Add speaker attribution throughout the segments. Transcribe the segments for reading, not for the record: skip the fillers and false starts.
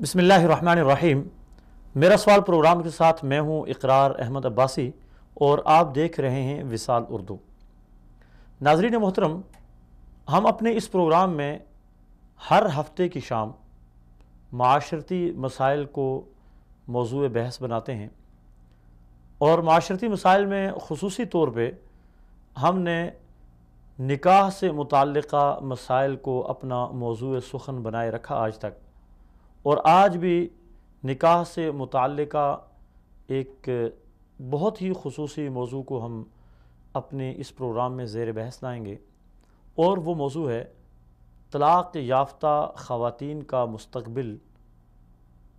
Speaker 1: بسم اللہ الرحمن الرحیم۔ میرا سوال پروگرام کے ساتھ میں ہوں اقرار احمد عباسی اور آپ دیکھ رہے ہیں وصال اردو۔ ناظرین محترم، ہم اپنے اس پروگرام میں ہر ہفتے کی شام معاشرتی مسائل کو موضوع بحث بناتے ہیں، اور معاشرتی مسائل میں خصوصی طور پہ ہم نے نکاح سے متعلقہ مسائل کو اپنا موضوع سخن بنائے رکھا آج تک، اور آج بھی نکاح سے متعلقہ ایک بہت ہی خصوصی موضوع کو ہم اپنے اس پروگرام میں زیر بحث لائیں گے، اور وہ موضوع ہے طلاق یافتہ خواتین کا مستقبل،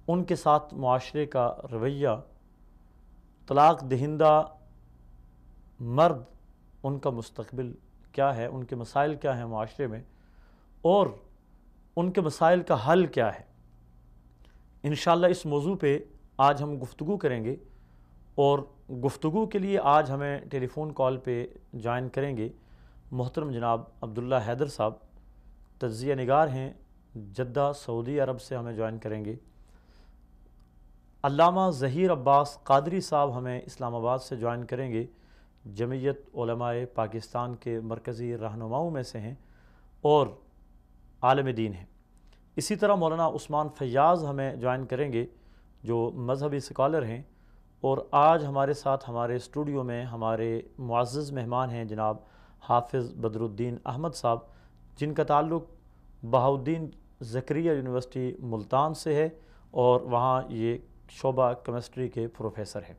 Speaker 1: ان کے ساتھ معاشرے کا رویہ، طلاق دہندہ مرد ان کا مستقبل کیا ہے، ان کے مسائل کیا ہیں معاشرے میں، اور ان کے مسائل کا حل کیا ہے۔ انشاءاللہ اس موضوع پہ آج ہم گفتگو کریں گے، اور گفتگو کے لیے آج ہمیں ٹیلی فون کال پہ جوائن کریں گے محترم جناب عبداللہ حیدر صاحب، تجزیہ نگار ہیں، جدہ سعودی عرب سے ہمیں جوائن کریں گے۔ علامہ ظہیر عباس قادری صاحب ہمیں اسلام آباد سے جوائن کریں گے، جمعیت علماء پاکستان کے مرکزی رہنماؤں میں سے ہیں اور عالم دین ہیں۔ اسی طرح مولانا عثمان فیاض ہمیں جوائن کریں گے، جو مذہبی اسکالر ہیں، اور آج ہمارے ساتھ ہمارے اسٹوڈیو میں ہمارے معزز مہمان ہیں جناب حافظ بدر الدین احمد صاحب، جن کا تعلق بہاؤالدین زکریا یونیورسٹی ملتان سے ہے، اور وہاں یہ شعبہ کیمسٹری کے پروفیسر ہیں۔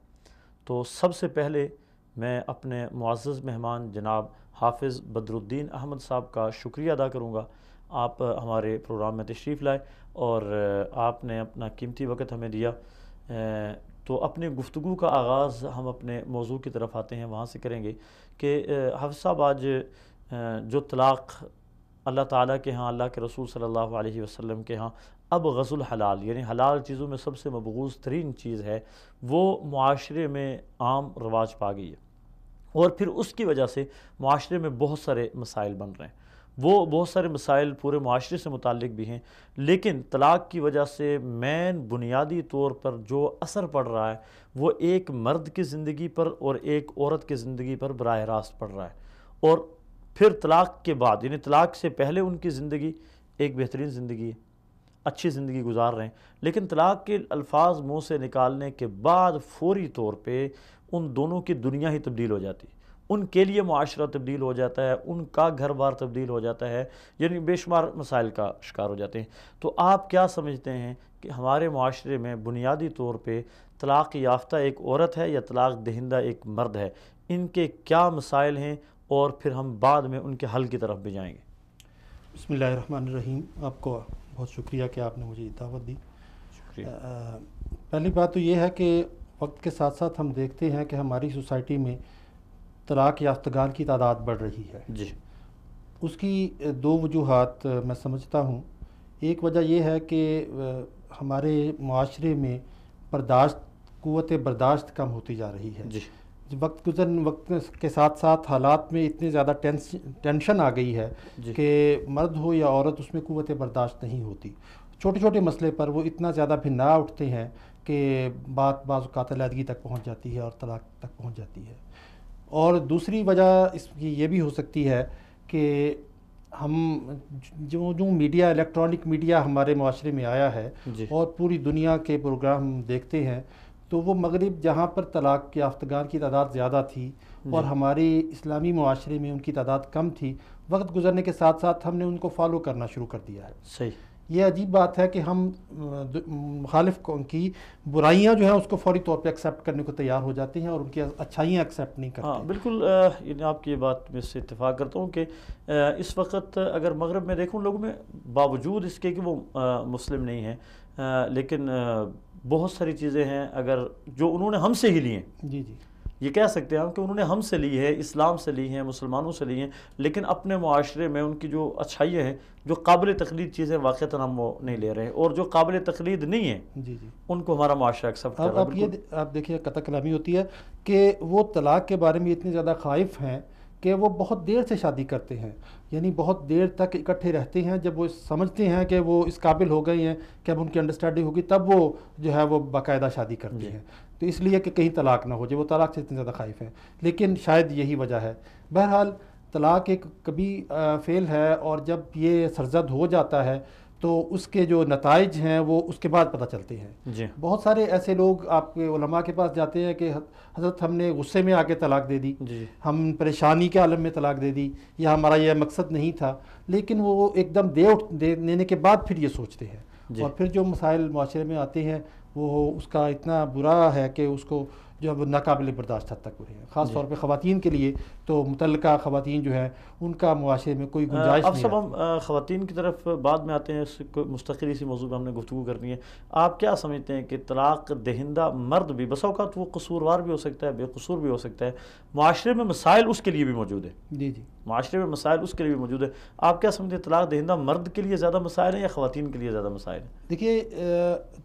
Speaker 1: تو سب سے پہلے میں اپنے معزز مہمان جناب حافظ بدر الدین احمد صاحب کا شکریہ ادا کروں گا، آپ ہمارے پروگرام میں تشریف لائے اور آپ نے اپنا قیمتی وقت ہمیں دیا۔ تو اپنی گفتگو کا آغاز ہم اپنے موضوع کی طرف آتے ہیں، وہاں سے کریں گے کہ حافظ صاحب، آج جو طلاق اللہ تعالیٰ کے ہاں، اللہ کے رسول صلی اللہ علیہ وسلم کے ہاں ابغض الحلال، یعنی حلال چیزوں میں سب سے مبغوض ترین چیز ہے، وہ معاشرے میں عام رواج پا گئی ہے، اور پھر اس کی وجہ سے معاشرے میں بہت سارے مسائل بن رہے ہیں۔ وہ بہت سارے مسائل پورے معاشرے سے متعلق بھی ہیں، لیکن طلاق کی وجہ سے مین بنیادی طور پر جو اثر پڑ رہا ہے وہ ایک مرد کی زندگی پر اور ایک عورت کی زندگی پر براہ راست پڑ رہا ہے، اور پھر طلاق کے بعد، یعنی طلاق سے پہلے ان کی زندگی ایک بہترین زندگی ہے، اچھی زندگی گزار رہے ہیں، لیکن طلاق کے الفاظ منہ سے نکالنے کے بعد فوری طور پہ ان دونوں کی دنیا ہی تبدیل ہو جاتی ہے، ان کے لیے معاشرہ تبدیل ہو جاتا ہے، ان کا گھر بار تبدیل ہو جاتا ہے، یعنی بے شمار مسائل کا شکار ہو جاتے ہیں۔ تو آپ کیا سمجھتے ہیں کہ ہمارے معاشرے میں بنیادی طور پہ طلاق یافتہ ایک عورت ہے یا طلاق دہندہ ایک مرد ہے، ان کے کیا مسائل ہیں، اور پھر ہم بعد میں ان کے حل کی طرف بھی جائیں گے؟
Speaker 2: بسم اللہ الرحمن الرحیم۔ آپ کو بہت شکریہ کہ آپ نے مجھے دعوت دی۔
Speaker 1: شکریہ۔
Speaker 2: پہلی بات تو یہ ہے کہ وقت کے ساتھ ساتھ ہم دیکھتے ہیں کہ ہماری سوسائٹی میں طلاق یافتگان کی تعداد بڑھ رہی ہے۔
Speaker 1: جی۔
Speaker 2: اس کی دو وجوہات میں سمجھتا ہوں۔ ایک وجہ یہ ہے کہ ہمارے معاشرے میں قوت برداشت کم ہوتی جا رہی ہے۔
Speaker 1: جی۔
Speaker 2: وقت کے ساتھ ساتھ حالات میں اتنی زیادہ ٹینشن آ گئی ہے کہ مرد ہو یا عورت، اس میں قوت برداشت نہیں ہوتی۔ چھوٹے چھوٹے مسئلے پر وہ اتنا زیادہ بھنا اٹھتے ہیں کہ بات بعض اوقات علیحدگی تک پہنچ جاتی ہے اور طلاق تک پہنچ جاتی ہے۔ اور دوسری وجہ اس کی یہ بھی ہو سکتی ہے کہ ہم جو میڈیا، الیکٹرانک میڈیا ہمارے معاشرے میں آیا ہے اور پوری دنیا کے پروگرام دیکھتے ہیں، تو وہ مغرب جہاں پر طلاق یافتگان کی تعداد زیادہ تھی اور ہماری اسلامی معاشرے میں ان کی تعداد کم تھی، وقت گزرنے کے ساتھ ساتھ ہم نے ان کو فالو کرنا شروع کر دیا ہے۔
Speaker 1: صحیح۔
Speaker 2: یہ عجیب بات ہے کہ ہم مخالف کی برائیاں جو ہیں اس کو فوری طور پہ ایکسیپٹ کرنے کو تیار ہو جاتے ہیں اور ان کی اچھائیاں ایکسیپٹ نہیں کرتے۔
Speaker 1: ہاں بالکل، یعنی آپ کی یہ بات میں سے اتفاق کرتا ہوں کہ اس وقت اگر مغرب میں دیکھوں، لوگوں میں باوجود اس کے کہ وہ مسلم نہیں ہیں، لیکن بہت ساری چیزیں ہیں اگر جو انہوں نے ہم سے ہی لی ہیں،
Speaker 2: جی جی،
Speaker 1: یہ کہہ سکتے ہیں ہم کہ انہوں نے ہم سے لی ہے، اسلام سے لی ہیں، مسلمانوں سے لی ہیں، لیکن اپنے معاشرے میں ان کی جو اچھائیاں ہیں، جو قابل تقلید چیزیں واقعتاً ہم وہ نہیں لے رہے ہیں، اور جو قابل تقلید نہیں ہیں
Speaker 2: جی جی،
Speaker 1: ان کو ہمارا معاشرہ ایکسیپٹ کر رہا ہے۔
Speaker 2: آپ دیکھیے، قطع کلامی ہوتی ہے کہ وہ طلاق کے بارے میں اتنے زیادہ خائف ہیں کہ وہ بہت دیر سے شادی کرتے ہیں، یعنی بہت دیر تک اکٹھے رہتے ہیں. جب وہ سمجھتے ہیں کہ وہ اس قابل ہو گئے ہیں کہ اب ان کی انڈرسٹینڈنگ ہوگی، تب وہ جو ہے وہ باقاعدہ شادی کرتے ہیں. تو اس لیے کہ کہیں طلاق نہ ہو جائے، وہ طلاق سے اتنے زیادہ خائف ہیں. لیکن شاید یہی وجہ ہے. بہرحال طلاق ایک کبھی فعل ہے، اور جب یہ سرزد ہو جاتا ہے تو اس کے جو نتائج ہیں وہ اس کے بعد پتہ چلتے ہیں.
Speaker 1: جی
Speaker 2: بہت سارے ایسے لوگ آپ کے علماء کے پاس جاتے ہیں کہ حضرت ہم نے غصے میں آ کے طلاق دے دی،
Speaker 1: جی
Speaker 2: ہم پریشانی کے عالم میں طلاق دے دی، یا ہمارا یہ مقصد نہیں تھا. لیکن وہ ایک دم دینے کے بعد پھر یہ سوچتے ہیں،
Speaker 1: جی
Speaker 2: اور پھر جو مسائل معاشرے میں آتے ہیں وہ اس کا اتنا برا ہے کہ اس کو جو ہے وہ ناقابل برداشت حد تک ہو رہے ہیں. خاص طور پہ خواتین کے لیے تو متعلقہ خواتین جو ہیں ان کا معاشرے میں کوئی گنجائش
Speaker 1: اب
Speaker 2: نہیں
Speaker 1: سب
Speaker 2: ہے.
Speaker 1: ہم خواتین کی طرف بعد میں آتے ہیں، اس کو مستقل اسی موضوع پہ ہم نے گفتگو کرنی ہے. آپ کیا سمجھتے ہیں کہ طلاق دہندہ مرد بھی بسا اوقات وہ قصوروار بھی ہو سکتا ہے، بے قصور بھی ہو سکتا ہے، معاشرے میں مسائل اس کے لیے بھی موجود ہیں؟
Speaker 2: جی جی
Speaker 1: معاشرے میں مسائل اس کے لیے بھی موجود ہے. آپ کیا سمجھتے ہیں طلاق دہندہ مرد کے لیے زیادہ مسائل ہیں یا خواتین کے لیے زیادہ مسائل ہیں؟
Speaker 2: دیکھیے،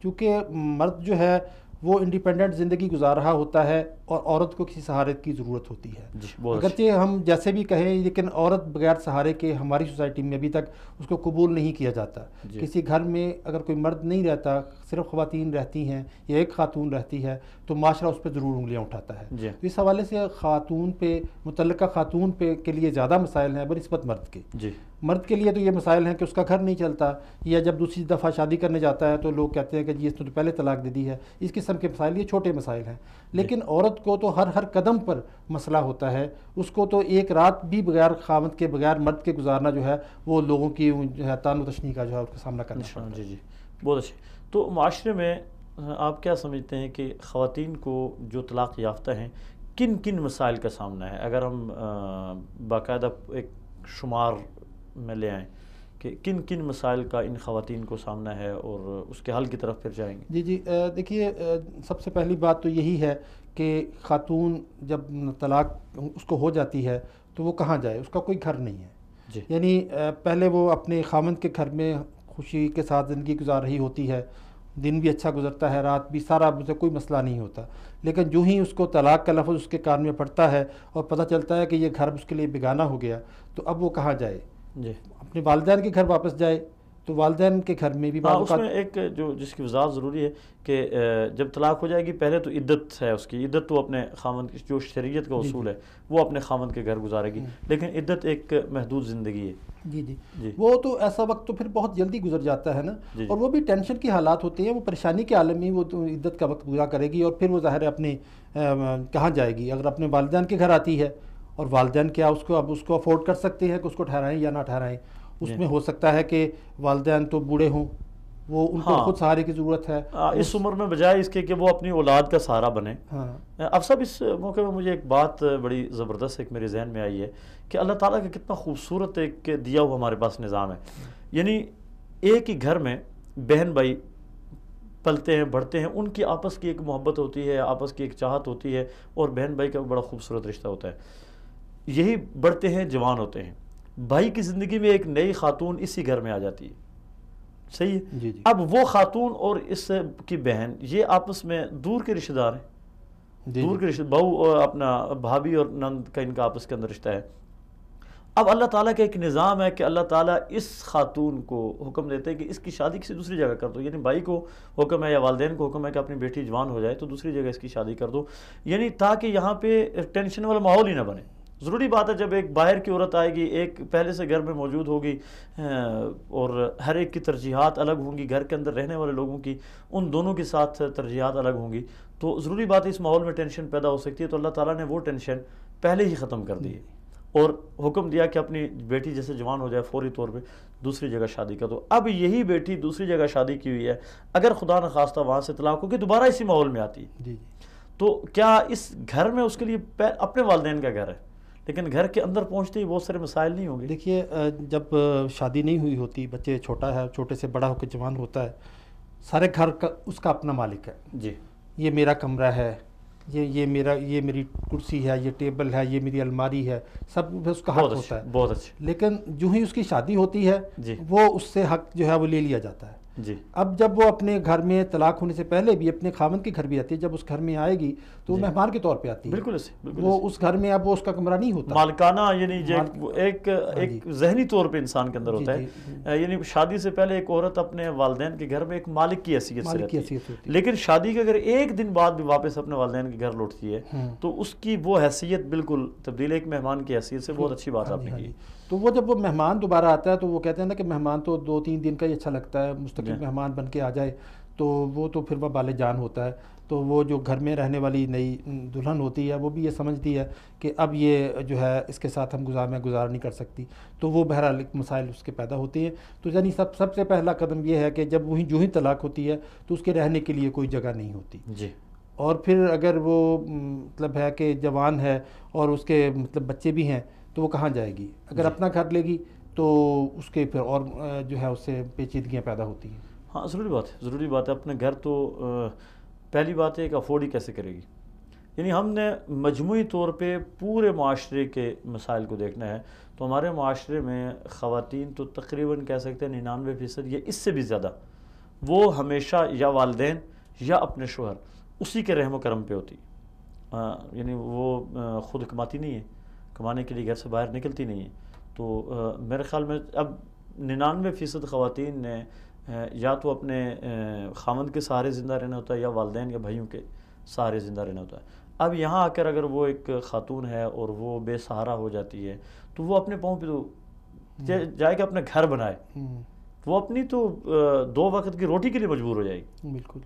Speaker 2: چونکہ مرد جو ہے وہ انڈیپینڈنٹ زندگی گزار رہا ہوتا ہے، اور عورت کو کسی سہارے کی ضرورت ہوتی ہے.
Speaker 1: جی بہت
Speaker 2: اگرچہ ہم جیسے بھی کہیں، لیکن عورت بغیر سہارے کے ہماری سوسائٹی میں ابھی تک اس کو قبول نہیں کیا جاتا. کسی گھر میں اگر کوئی مرد نہیں رہتا، صرف خواتین رہتی ہیں یا ایک خاتون رہتی ہے، تو معاشرہ اس پہ ضرور انگلیاں اٹھاتا ہے.
Speaker 1: جی
Speaker 2: تو اس حوالے سے خاتون پہ، متعلقہ خاتون پہ کے لیے زیادہ مسائل ہیں بنسبت مرد کے.
Speaker 1: جی
Speaker 2: مرد کے لیے تو یہ مسائل ہیں کہ اس کا گھر نہیں چلتا، یا جب دوسری دفعہ شادی کرنے جاتا ہے تو لوگ کہتے ہیں کہ جی اس نے تو پہلے طلاق دے دی ہے. اس قسم کے مسائل، یہ چھوٹے مسائل ہیں. لیکن عورت کو تو ہر قدم پر مسئلہ ہوتا ہے. اس کو تو ایک رات بھی بغیر خاوند کے، بغیر مرد کے گزارنا جو ہے وہ لوگوں کی جو ہے طعن و تشنیع کا جو ہے اس کا سامنا کرنا پڑتا ہے.
Speaker 1: جی جی بہت اچھے. تو معاشرے میں آپ کیا سمجھتے ہیں کہ خواتین کو جو طلاق یافتہ ہیں کن کن مسائل کا سامنا ہے؟ اگر ہم باقاعدہ ایک شمار میں لے آئیں کہ کن کن مسائل کا ان خواتین کو سامنا ہے اور اس کے حل کی طرف پھر جائیں گے.
Speaker 2: جی جی دیکھیے، سب سے پہلی بات تو یہی ہے کہ خاتون جب طلاق اس کو ہو جاتی ہے تو وہ کہاں جائے؟ اس کا کوئی گھر نہیں ہے.
Speaker 1: جی
Speaker 2: یعنی پہلے وہ اپنے خاوند کے گھر میں خوشی کے ساتھ زندگی گزار رہی ہوتی ہے، دن بھی اچھا گزرتا ہے، رات بھی، سارا اسے کوئی مسئلہ نہیں ہوتا. لیکن جو ہی اس کو طلاق کا لفظ اس کے کان میں پڑتا ہے اور پتہ چلتا ہے کہ یہ گھر اس کے لیے بیگانہ ہو گیا، تو اب وہ کہاں جائے؟
Speaker 1: جی
Speaker 2: اپنے والدین کے گھر واپس جائے. تو والدین کے گھر میں بھی
Speaker 1: اس میں ایک جو جس کی وضاحت ضروری ہے کہ جب طلاق ہو جائے گی پہلے تو عدت ہے، اس کی عدت تو اپنے خاوند کی، جو شریعت کا اصول ہے وہ اپنے خاوند کے گھر گزارے گی، لیکن عدت ایک محدود زندگی ہے.
Speaker 2: جی جی وہ تو ایسا وقت تو پھر بہت جلدی گزر جاتا ہے نا. اور وہ بھی ٹینشن کی حالات ہوتے ہیں، وہ پریشانی کے عالم میں وہ تو عدت کا وقت گزارا کرے گی، اور پھر وہ ظاہر ہے اپنے کہاں جائے گی؟ اگر اپنے والدین کے گھر آتی ہے، اور والدین کیا اس کو اب اس کو افورڈ کر سکتے ہیں کہ اس کو ٹھہرائیں یا نہ ٹھہرائیں؟ اس میں ہو سکتا ہے کہ والدین تو بوڑھے ہوں، وہ ان کو خود سہارے کی ضرورت ہے
Speaker 1: اس عمر میں، بجائے اس کے کہ وہ اپنی اولاد کا سہارا بنے. اب سب اس موقع میں مجھے ایک بات بڑی زبردست ایک میرے ذہن میں آئی ہے کہ اللہ تعالیٰ کا کتنا خوبصورت ایک دیا ہوا ہمارے پاس نظام ہے. یعنی ایک ہی گھر میں بہن بھائی پلتے ہیں، بڑھتے ہیں، ان کی آپس کی ایک محبت ہوتی ہے، آپس کی ایک چاہت ہوتی ہے، اور بہن بھائی کا بڑا خوبصورت رشتہ ہوتا ہے. یہی بڑھتے ہیں، جوان ہوتے ہیں، بھائی کی زندگی میں ایک نئی خاتون اسی گھر میں آ جاتی ہے. صحیح ہے.
Speaker 2: جی جی.
Speaker 1: اب وہ خاتون اور اس کی بہن یہ آپس میں دور کے رشتہ دار ہیں، دور کے رشتہ، بہو اور اپنا بھابھی اور نند کا ان کا آپس کے اندر رشتہ ہے. اب اللہ تعالیٰ کا ایک نظام ہے کہ اللہ تعالیٰ اس خاتون کو حکم دیتے ہیں کہ اس کی شادی کسی دوسری جگہ کر دو. یعنی بھائی کو حکم ہے یا والدین کو حکم ہے کہ اپنی بیٹی جوان ہو جائے تو دوسری جگہ اس کی شادی کر دو، یعنی تاکہ یہاں پہ ٹینشن والا ماحول ہی نہ بنے. ضروری بات ہے جب ایک باہر کی عورت آئے گی، ایک پہلے سے گھر میں موجود ہوگی، اور ہر ایک کی ترجیحات الگ ہوں گی، گھر کے اندر رہنے والے لوگوں کی ان دونوں کے ساتھ ترجیحات الگ ہوں گی، تو ضروری بات ہے اس ماحول میں ٹینشن پیدا ہو سکتی ہے. تو اللہ تعالیٰ نے وہ ٹینشن پہلے ہی ختم کر دی ہے اور حکم دیا کہ اپنی بیٹی جیسے جوان ہو جائے فوری طور پہ دوسری جگہ شادی کر دو. اب یہی بیٹی دوسری جگہ شادی کی ہوئی ہے، اگر خدا نخواستہ وہاں سے طلاق ہو کے دوبارہ اسی ماحول میں آتی ہے، تو کیا اس گھر میں اس کے لیے اپنے والدین کا گھر ہے، لیکن گھر کے اندر پہنچتے ہی بہت سارے مسائل نہیں ہوں گے؟
Speaker 2: دیکھیے، جب شادی نہیں ہوئی ہوتی، بچے چھوٹا ہے، چھوٹے سے بڑا ہو کے جوان ہوتا ہے، سارے گھر کا اس کا اپنا مالک ہے.
Speaker 1: جی
Speaker 2: یہ میرا کمرہ ہے، یہ میری کرسی ہے، یہ ٹیبل ہے، یہ میری الماری ہے، سب اس کا حق ہوتا ہے.
Speaker 1: بہت اچھا.
Speaker 2: لیکن جو ہی اس کی شادی ہوتی ہے وہ اس سے حق جو ہے وہ لے لیا جاتا ہے.
Speaker 1: جی
Speaker 2: اب جب وہ اپنے گھر میں طلاق ہونے سے پہلے بھی اپنے خاوند کے گھر بھی آتی ہے، جب اس گھر میں آئے گی تو وہ مہمان کے طور پہ آتی ہے،
Speaker 1: بالکل ایسے، بالکل
Speaker 2: وہ اس گھر میں اب وہ اس کا کمرہ نہیں ہوتا،
Speaker 1: مالکانہ، یعنی ایک ذہنی طور پہ انسان کے اندر ہوتا
Speaker 2: جی
Speaker 1: ہے، یعنی شادی سے پہلے ایک عورت اپنے والدین کے گھر میں ایک مالک کی حیثیت سے
Speaker 2: مالک کی
Speaker 1: رہتی
Speaker 2: حیثیت
Speaker 1: ہے،
Speaker 2: ہوتی ہے،
Speaker 1: لیکن شادی کے اگر ایک دن بعد بھی واپس اپنے والدین کے گھر لوٹتی ہے تو اس کی وہ حیثیت بالکل تبدیل ہے، ایک مہمان کی حیثیت سے۔ بہت اچھی بات آپ نے کی۔
Speaker 2: تو وہ جب وہ مہمان دوبارہ آتا ہے تو وہ کہتے ہیں نا کہ مہمان تو 2-3 دن کا ہی اچھا لگتا ہے، مستقل مہمان بن کے آ جائے تو وہ تو پھر وہ بال جان ہوتا ہے۔ تو وہ جو گھر میں رہنے والی نئی دلہن ہوتی ہے وہ بھی یہ سمجھتی ہے کہ اب یہ جو ہے اس کے ساتھ ہم گزار نہیں کر سکتی، تو وہ بہرحال مسائل اس کے پیدا ہوتے ہیں۔ تو یعنی سب سے پہلا قدم یہ ہے کہ جب جو ہی طلاق ہوتی ہے تو اس کے رہنے کے لیے کوئی جگہ نہیں ہوتی،
Speaker 1: جی،
Speaker 2: اور پھر اگر وہ مطلب ہے کہ جوان ہے اور اس کے مطلب بچے بھی ہیں تو وہ کہاں جائے گی؟ اگر اپنا گھر لے گی تو اس کے پھر اور جو ہے اس سے پیچیدگیاں پیدا ہوتی ہیں۔
Speaker 1: ہاں ضروری بات ہے، ضروری بات ہے۔ اپنے گھر تو پہلی بات ہے کہ افورڈ ہی کیسے کرے گی، یعنی ہم نے مجموعی طور پہ پورے معاشرے کے مسائل کو دیکھنا ہے تو ہمارے معاشرے میں خواتین تو تقریباً کہہ سکتے ہیں 99% یا اس سے بھی زیادہ وہ ہمیشہ یا والدین یا اپنے شوہر اسی کے رحم و کرم پہ ہوتی، یعنی وہ خود کماتی نہیں ہے، کمانے کے لیے گھر سے باہر نکلتی نہیں ہے۔ تو میرے خیال میں اب 99% خواتین نے یا تو اپنے خاوند کے سہارے زندہ رہنا ہوتا ہے یا والدین یا بھائیوں کے سہارے زندہ رہنا ہوتا ہے۔ اب یہاں آ کر اگر وہ ایک خاتون ہے اور وہ بے سہارا ہو جاتی ہے تو وہ اپنے پاؤں پہ تو جائے کہ اپنے گھر بنائے، وہ اپنی تو 2 وقت کی روٹی کے لیے مجبور ہو جائے گی۔
Speaker 2: بالکل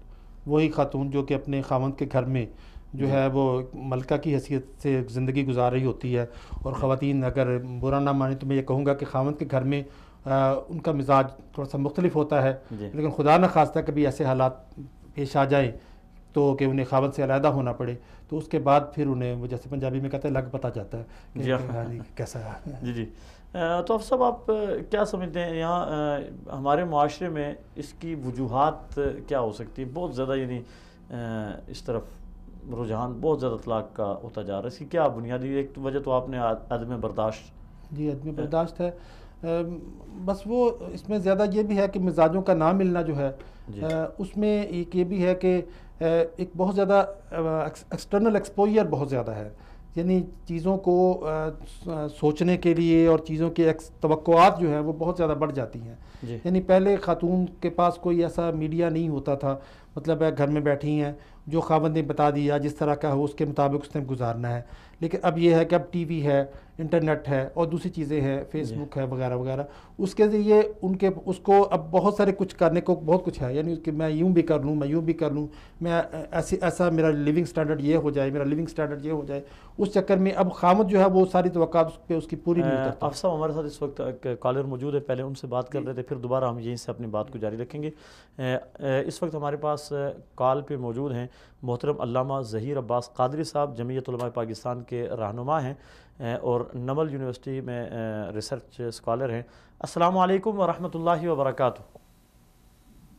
Speaker 2: وہی خاتون جو کہ اپنے خاوند کے گھر میں جو ہے وہ ملکہ کی حیثیت سے زندگی گزار رہی ہوتی ہے، اور خواتین اگر برا نہ مانے تو میں یہ کہوں گا کہ خاوند کے گھر میں ان کا مزاج تھوڑا سا مختلف ہوتا ہے، لیکن خدا نہ خواستہ کبھی ایسے حالات پیش آ جائیں تو کہ انہیں خاوند سے علیحدہ ہونا پڑے تو اس کے بعد پھر انہیں وہ جیسے پنجابی میں کہتے ہیں لگ پتہ جاتا ہے کہ کیسا ہے۔
Speaker 1: جی جی، تو افسر صاحب آپ کیا سمجھتے ہیں یہاں ہمارے معاشرے میں اس کی وجوہات کیا ہو سکتی ہے؟ بہت زیادہ یعنی اس طرف رجحان بہت زیادہ طلاق کا ہوتا جا رہا ہے، اس کی کیا بنیادی ایک وجہ تو آپ نے عدم برداشت؟
Speaker 2: جی عدم برداشت ہے، بس وہ اس میں زیادہ یہ بھی ہے کہ مزاجوں کا نہ ملنا جو ہے اس میں ایک یہ بھی ہے کہ ایک بہت زیادہ ایکسٹرنل ایکسپوئر بہت زیادہ ہے، یعنی چیزوں کو سوچنے کے لیے اور چیزوں کے توقعات جو ہیں وہ بہت زیادہ بڑھ جاتی ہیں۔ یعنی پہلے خاتون کے پاس کوئی ایسا میڈیا نہیں ہوتا تھا، مطلب ہے گھر میں بیٹھی ہیں، جو خاوند نے بتا دیا جس طرح کا ہو اس کے مطابق اس نے گزارنا ہے، لیکن اب یہ ہے کہ اب ٹی وی ہے، انٹرنیٹ ہے اور دوسری چیزیں ہیں، فیس بک ہے وغیرہ وغیرہ، اس کے ذریعے اس کو اب بہت سارے کچھ کرنے کو بہت کچھ ہے، یعنی کہ میں یوں بھی کر لوں، میں یوں بھی کر لوں، میں ایسا میرا لیونگ سٹینڈرڈ یہ ہو جائے، میرا لیونگ سٹینڈرڈ یہ ہو جائے، اس چکر میں اب خامد جو ہے وہ ساری توقعات اس پہ اس کی پوری نہیں اترتا۔
Speaker 1: افسر صاحب ہمارے ساتھ اس وقت ایک کالر موجود ہے، پہلے ان سے بات کر رہے تھے، پھر دوبارہ ہم یہیں سے اپنی بات کو جاری رکھیں گے۔ اس وقت ہمارے پاس کال پہ موجود ہیں محترم علامہ ظہیر عباس قادری صاحب، جمعیت علماء پاکستان کے رہنما ہیں اور نمل یونیورسٹی میں ریسرچ اسکالر ہیں۔ السلام علیکم ورحمۃ اللہ وبرکاتہ۔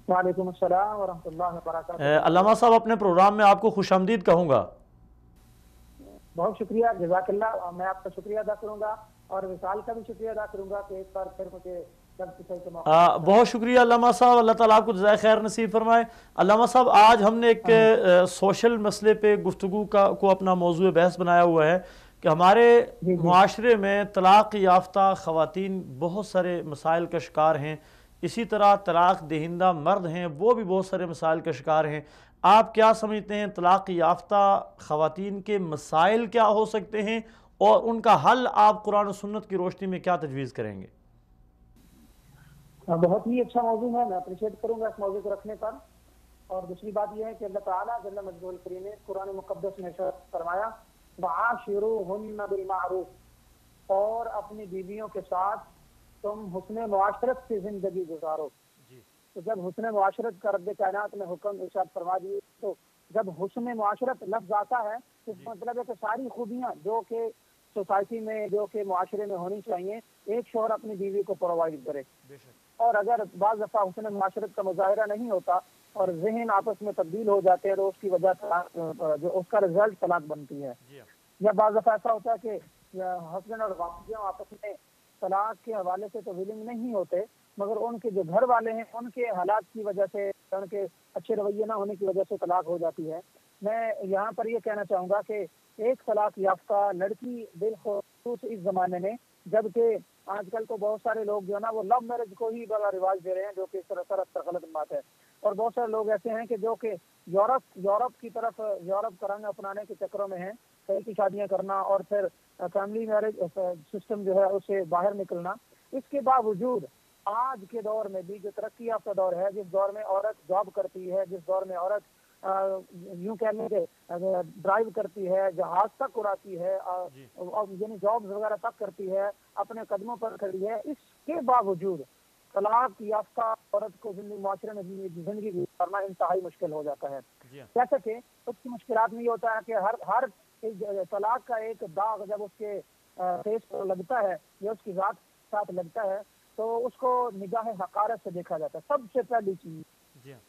Speaker 3: وعلیکم السلام ورحمۃ اللہ وبرکاتہ۔
Speaker 1: علامہ صاحب اپنے پروگرام میں آپ کو خوش آمدید کہوں گا۔
Speaker 3: بہت شکریہ، جزاک اللہ۔ میں آپ کا شکریہ ادا کروں گا اور وصال کا بھی شکریہ ادا کروں گا کہ ایک بار پھر مجھے
Speaker 1: بہت شکریہ علامہ صاحب، اللہ تعالیٰ آپ کو جزائے خیر نصیب فرمائے۔ علامہ صاحب آج ہم نے ایک سوشل مسئلے پہ گفتگو کو اپنا موضوع بحث بنایا ہوا ہے کہ ہمارے معاشرے میں طلاق یافتہ خواتین بہت سارے مسائل کا شکار ہیں، اسی طرح طلاق دہندہ مرد ہیں وہ بھی بہت سارے مسائل کا شکار ہیں۔ آپ کیا سمجھتے ہیں طلاق یافتہ خواتین کے مسائل کیا ہو سکتے ہیں اور ان کا حل آپ قرآن و سنت کی روشنی میں کیا تجویز کریں گے؟
Speaker 3: بہت ہی اچھا موضوع ہے، میں اپریشیٹ کروں گا اس موضوع کو رکھنے پر۔ اور دوسری بات یہ ہے کہ اللہ تعالیٰ جل مجدہ الکریم نے قرآن مقدس میں فرمایا وعاشروہن بالمعروف، اور اپنی بیویوں کے ساتھ تم حسن معاشرت سے زندگی گزارو۔ تو جب حسن معاشرت کا رب کائنات نے حکم ارشاد فرما دیے، تو جب حسن معاشرت لفظ آتا ہے تو اس مطلب ہے کہ ساری خوبیاں جو کہ سوسائٹی میں جو کہ معاشرے میں ہونی چاہیے ایک شوہر اپنی بیوی کو پرووائڈ کرے۔ اور اگر بعض دفعہ حسن معاشرت کا مظاہرہ نہیں ہوتا اور ذہن آپس میں تبدیل ہو جاتے ہیں تو اس کی وجہ جو اس کا رزلٹ طلاق بنتی ہے۔ یا بعض دفعہ ایسا ہوتا ہے کہ ہسبینڈ اور وائف آپس میں طلاق کے حوالے سے تو ولنگ نہیں ہوتے، مگر ان کے جو گھر والے ہیں ان کے حالات کی وجہ سے، ان کے اچھے رویے نہ ہونے کی وجہ سے طلاق ہو جاتی ہے۔ میں یہاں پر یہ کہنا چاہوں گا کہ ایک طلاق یافتہ لڑکی بالخصوص اس زمانے میں، جبکہ آج کل تو بہت سارے لوگ جو ہے نا وہ لو میرج کو ہی بڑا رواج دے رہے ہیں، جو کہ سراسر غلط بات ہے، اور بہت سارے لوگ ایسے ہیں کہ جو کہ یورپ کی طرف، یورپ کا رنگ اپنانے کے چکروں میں ہیں، کئی کی شادیاں کرنا اور پھر فیملی میرج سسٹم جو ہے اس سے باہر نکلنا۔ اس کے باوجود آج کے دور میں بھی جو ترقی یافتہ دور ہے، جس دور میں عورت جاب کرتی ہے، جس دور میں عورت یوں کہہ لیں کہ ڈرائیو کرتی ہے، جہاز تک اڑاتی ہے، یعنی جابز وغیرہ تک کرتی ہے، اپنے قدموں پر کھڑی ہے، اس کے باوجود طلاق یافتہ عورت کو معاشرے میں زندگی گزارنا انتہائی مشکل ہو جاتا ہے۔ جیسا کہ اس کی مشکلات میں یہ ہوتا ہے کہ ہر طلاق کا ایک داغ جب اس کے فیس پر لگتا ہے یا اس کی ذات ساتھ لگتا ہے تو اس کو نگاہ حقارت سے دیکھا جاتا ہے۔ سب سے پہلی چیز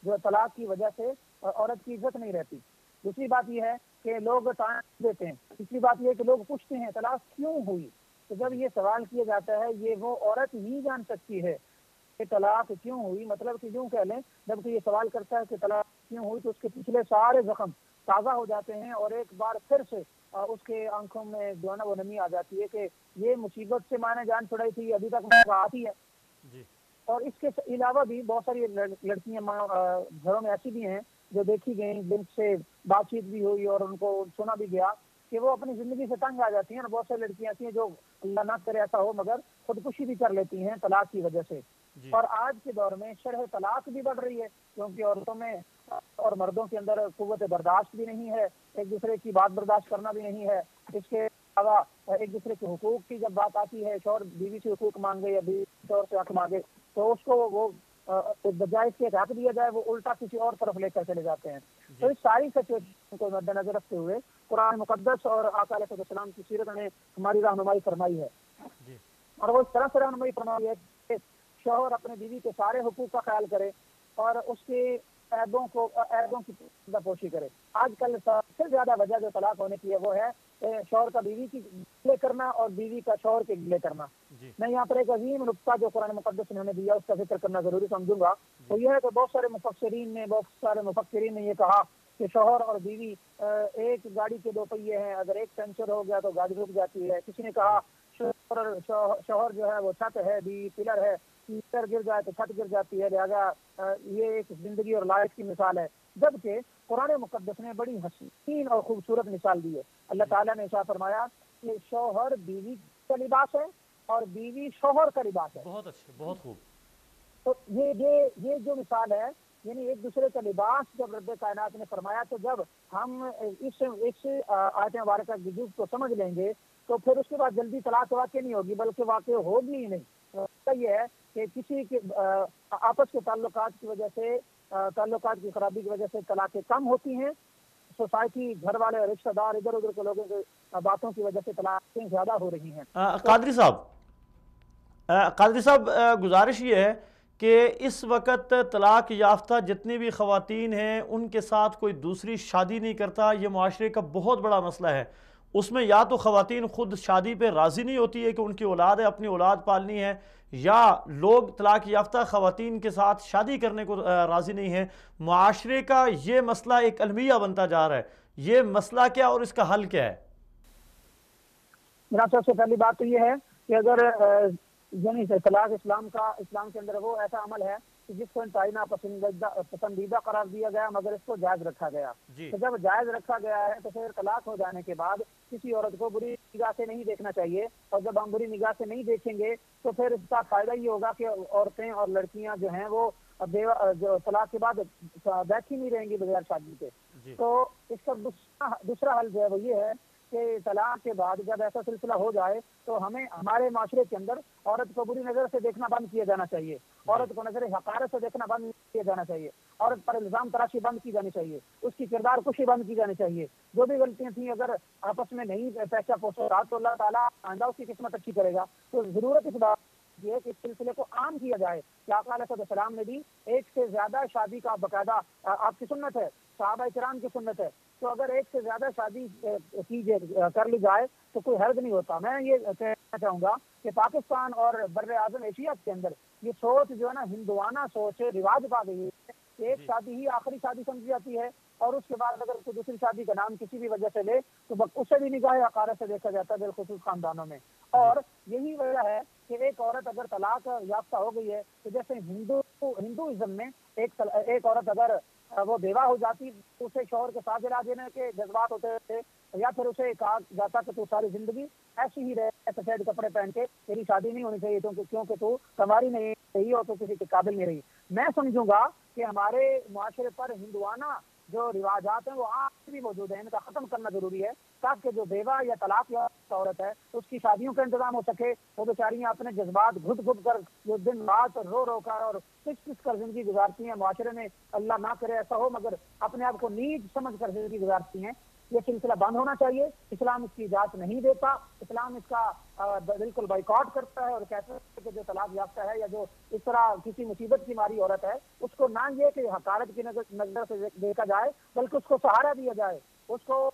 Speaker 3: جو طلاق کی وجہ سے عورت کی عزت نہیں رہتی۔ دوسری بات یہ ہے کہ لوگ ٹائم دیتے ہیں۔ تیسری بات یہ ہے کہ لوگ پوچھتے ہیں طلاق کیوں ہوئی، تو جب یہ سوال کیا جاتا ہے یہ وہ عورت ہی جان سکتی ہے کہ طلاق کیوں ہوئی، مطلب کہ یوں کہہ لیں جب کہ یہ سوال کرتا ہے کہ طلاق کیوں ہوئی تو اس کے پچھلے سارے زخم تازہ ہو جاتے ہیں، اور ایک بار پھر سے اس کے آنکھوں میں جو ہے نا وہ نمی آ جاتی ہے کہ یہ مصیبت سے میں نے جان چھڑائی تھی، ابھی تک مجھے آتی ہے۔ اور اس کے علاوہ بھی بہت ساری لڑکیاں گھروں میں ایسی بھی ہیں جو دیکھی گئیں، جن سے بات چیت بھی ہوئی اور ان کو سنا بھی گیا کہ وہ اپنی زندگی سے تنگ آ جاتی ہیں، اور بہت ساری لڑکیاں ایسی ہیں جو اللہ نہ کرے ایسا ہو مگر خودکشی بھی کر لیتی ہیں طلاق کی وجہ سے۔ اور آج کے دور میں شرح طلاق بھی بڑھ رہی ہے، کیونکہ عورتوں میں اور مردوں کے اندر قوت برداشت بھی نہیں ہے، ایک دوسرے کی بات برداشت کرنا بھی نہیں ہے۔ اس کے علاوہ ایک دوسرے کے حقوق کی جب بات آتی ہے، شوہر بیوی سے حقوق مانگے یا بیوی شوہر سے حق مانگے، تو اس کو وہ بجائے اس کے حق دیا جائے وہ الٹا کسی اور طرف لے کر چلے جاتے ہیں۔ تو اس ساری سچویشن کو مد نظر رکھتے ہوئے قرآن مقدس اور آقا علیہ السلام کی سیرت نے ہماری رہنمائی فرمائی ہے، اور وہ اس طرح سے رہنمائی فرمائی ہے کہ شوہر اپنے بیوی کے سارے حقوق کا خیال کرے اور اس کے عیبوں کی پردہ پوشی کرے۔ آج کل سب سے زیادہ وجہ جو طلاق ہونے کی ہے وہ ہے شوہر کا بیوی کی گلے کرنا اور بیوی کا شوہر کے گلے کرنا۔ میں یہاں پر ایک عظیم نقطہ جو قرآن مقدس نے ہمیں دیا اس کا ذکر کرنا ضروری سمجھوں گا، تو یہ ہے کہ بہت سارے مفسرین نے یہ کہا کہ شوہر اور بیوی ایک گاڑی کے دو پہیے ہیں، اگر ایک پنچر ہو گیا تو گاڑی رک جاتی ہے۔ کسی نے کہا شوہر جو ہے وہ چھت ہے، بیوی پلر ہے، پلر گر جائے تو چھت گر جاتی ہے، لہٰذا یہ ایک زندگی اور لائف کی مثال ہے۔ جبکہ قرآن مقدس نے بڑی حسین اور خوبصورت مثال دی ہے۔ اللہ تعالیٰ نے ارشاد فرمایا کہ شوہر بیوی کا لباس ہے اور بیوی شوہر کا لباس ہے۔
Speaker 1: بہت اچھے، بہت خوب۔
Speaker 3: تو یہ جو مثال ہے، یعنی ایک دوسرے کا لباس جب رب کائنات نے فرمایا، تو جب ہم اس آیت مبارکہ کی جز کو سمجھ لیں گے تو پھر اس کے بعد جلدی طلاق واقع نہیں ہوگی، بلکہ واقع ہوگی ہی نہیں۔ یہ ہے کہ کسی کے آپس کے تعلقات کی وجہ سے، تعلقات کی خرابی کی وجہ سے طلاقیں کم ہوتی ہیں، سوسائٹی، گھر والے اور رشتہ دار، ادھر ادھر کے لوگوں کی باتوں کی وجہ سے طلاقیں زیادہ ہو رہی ہیں۔
Speaker 1: قادری صاحب، گزارش یہ ہے کہ اس وقت طلاق یافتہ جتنی بھی خواتین ہیں ان کے ساتھ کوئی دوسری شادی نہیں کرتا، یہ معاشرے کا بہت بڑا مسئلہ ہے۔ اس میں یا تو خواتین خود شادی پہ راضی نہیں ہوتی ہے کہ ان کی اولاد ہے، اپنی اولاد پالنی ہے، یا لوگ طلاق یافتہ خواتین کے ساتھ شادی کرنے کو راضی نہیں ہیں۔ معاشرے کا یہ مسئلہ ایک المیہ بنتا جا رہا ہے، یہ مسئلہ کیا اور اس کا حل کیا ہے؟
Speaker 3: میرا سب سے پہلی بات تو یہ ہے کہ اگر یعنی طلاق اسلام کے اندر وہ ایسا عمل ہے کہ جس کو انتہائی پسندیدہ قرار دیا گیا مگر اس کو جائز رکھا گیا۔ تو جب جائز رکھا گیا ہے تو پھر طلاق ہو جانے کے بعد کسی عورت کو بری نگاہ سے نہیں دیکھنا چاہیے، اور جب ہم بری نگاہ سے نہیں دیکھیں گے تو پھر اس کا فائدہ یہ ہوگا کہ عورتیں اور لڑکیاں جو ہیں وہ جو طلاق کے بعد بیٹھی نہیں رہیں گی بغیر شادی کے۔ تو اس کا دوسرا حل جو ہے وہ یہ ہے کہ طلاق کے بعد جب ایسا سلسلہ ہو جائے تو ہمیں ہمارے معاشرے کے اندر عورت کو بری نظر سے دیکھنا بند کیا جانا چاہیے، عورت کو نظر حقارت سے دیکھنا بند کیا جانا چاہیے، عورت پر الزام تراشی بند کی جانی چاہیے، اس کی کردار کشی بند کی جانی چاہیے۔ جو بھی غلطیاں تھیں اگر آپس میں نہیں پیچا پوچھا تو اللہ تعالیٰ آئندہ اس کی قسمت اچھی کرے گا۔ تو ضرورت اس بات یہ ہے کہ اس سلسلے کو عام کیا جائے کہ آقا علیہ السلام نے بھی ایک سے زیادہ شادی کا باقاعدہ آپ کی سنت ہے، صحابہ کرام کی سنت ہے. تو اگر ایک سے زیادہ شادی کر لی جائے تو کوئی حرج نہیں ہوتا. میں یہ کہنا چاہوں گا کہ پاکستان اور بر اعظم ایشیا کے اندر یہ سوچ جو ہے نا ہندوانہ سوچ رواج پا گئی ہے کہ ایک شادی ہی آخری شادی سمجھی جاتی ہے, اور اس کے بعد اگر کوئی دوسری شادی کا نام کسی بھی وجہ سے لے تو اسے بھی نگاہ حقارت سے دیکھا جاتا ہے, بالخصوص خاندانوں میں. اور یہی وجہ ہے کہ ایک عورت اگر طلاق یافتہ ہو گئی ہے تو جیسے ہندوازم میں ایک عورت اگر وہ بیوہ ہو جاتی اسے شوہر کے ساتھ جلا دینے کے جذبات ہوتے تھے, یا پھر اسے کہا جاتا کہ تو ساری زندگی ایسی ہی رہے سفید کپڑے پہن کے, تیری شادی نہیں ہونی چاہیے کیونکہ تو کماری نہیں رہی اور تو کسی کے قابل نہیں رہی. میں سمجھوں گا کہ ہمارے معاشرے پر ہندوانہ جو رواجات ہیں وہ آج بھی موجود ہیں, ان کا ختم کرنا ضروری ہے تاکہ جو بیوہ یا طلاق یافتہ عورت ہے اس کی شادیوں کا انتظام ہو سکے. وہ بیچاریاں اپنے جذبات گھٹ گھٹ کر جو دن رات رو رو کر اور کس کر زندگی گزارتی ہیں, معاشرے میں اللہ نہ کرے ایسا ہو, مگر اپنے آپ کو نیچ سمجھ کر زندگی گزارتی ہیں. یہ سلسلہ بند ہونا چاہیے. اسلام اس کی اجازت نہیں دیتا, اسلام اس کا بالکل بائیکاٹ کرتا ہے اور کہتا ہے کہ جو طلاق یافتہ ہے یا جو اس طرح کسی مصیبت کی ماری عورت ہے اس کو نہ یہ کہ حقارت کی نظر سے دیکھا جائے بلکہ اس کو سہارا دیا جائے, اس کو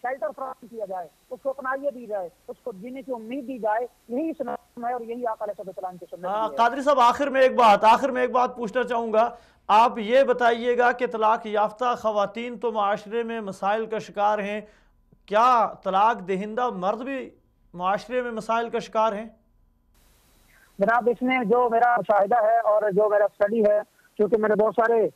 Speaker 3: شیلٹر فراہم کیا جائے, اس کو اپنائیت دی جائے, اس کو جینے کی امید دی جائے. یہی اسلام ہے اور یہی آقا علیہ السلام کی سنت ہے.
Speaker 1: قادری صاحب آخر میں ایک بات پوچھنا چاہوں گا, آپ یہ بتائیے گا کہ طلاق یافتہ خواتین تو معاشرے میں مسائل کا شکار ہیں, کیا طلاق دہندہ مرد بھی معاشرے میں مسائل کا شکار ہیں؟
Speaker 3: جناب اس میں جو میرا مشاہدہ ہے اور جو میرا اسٹڈی ہے, کیونکہ میرے بہت سارے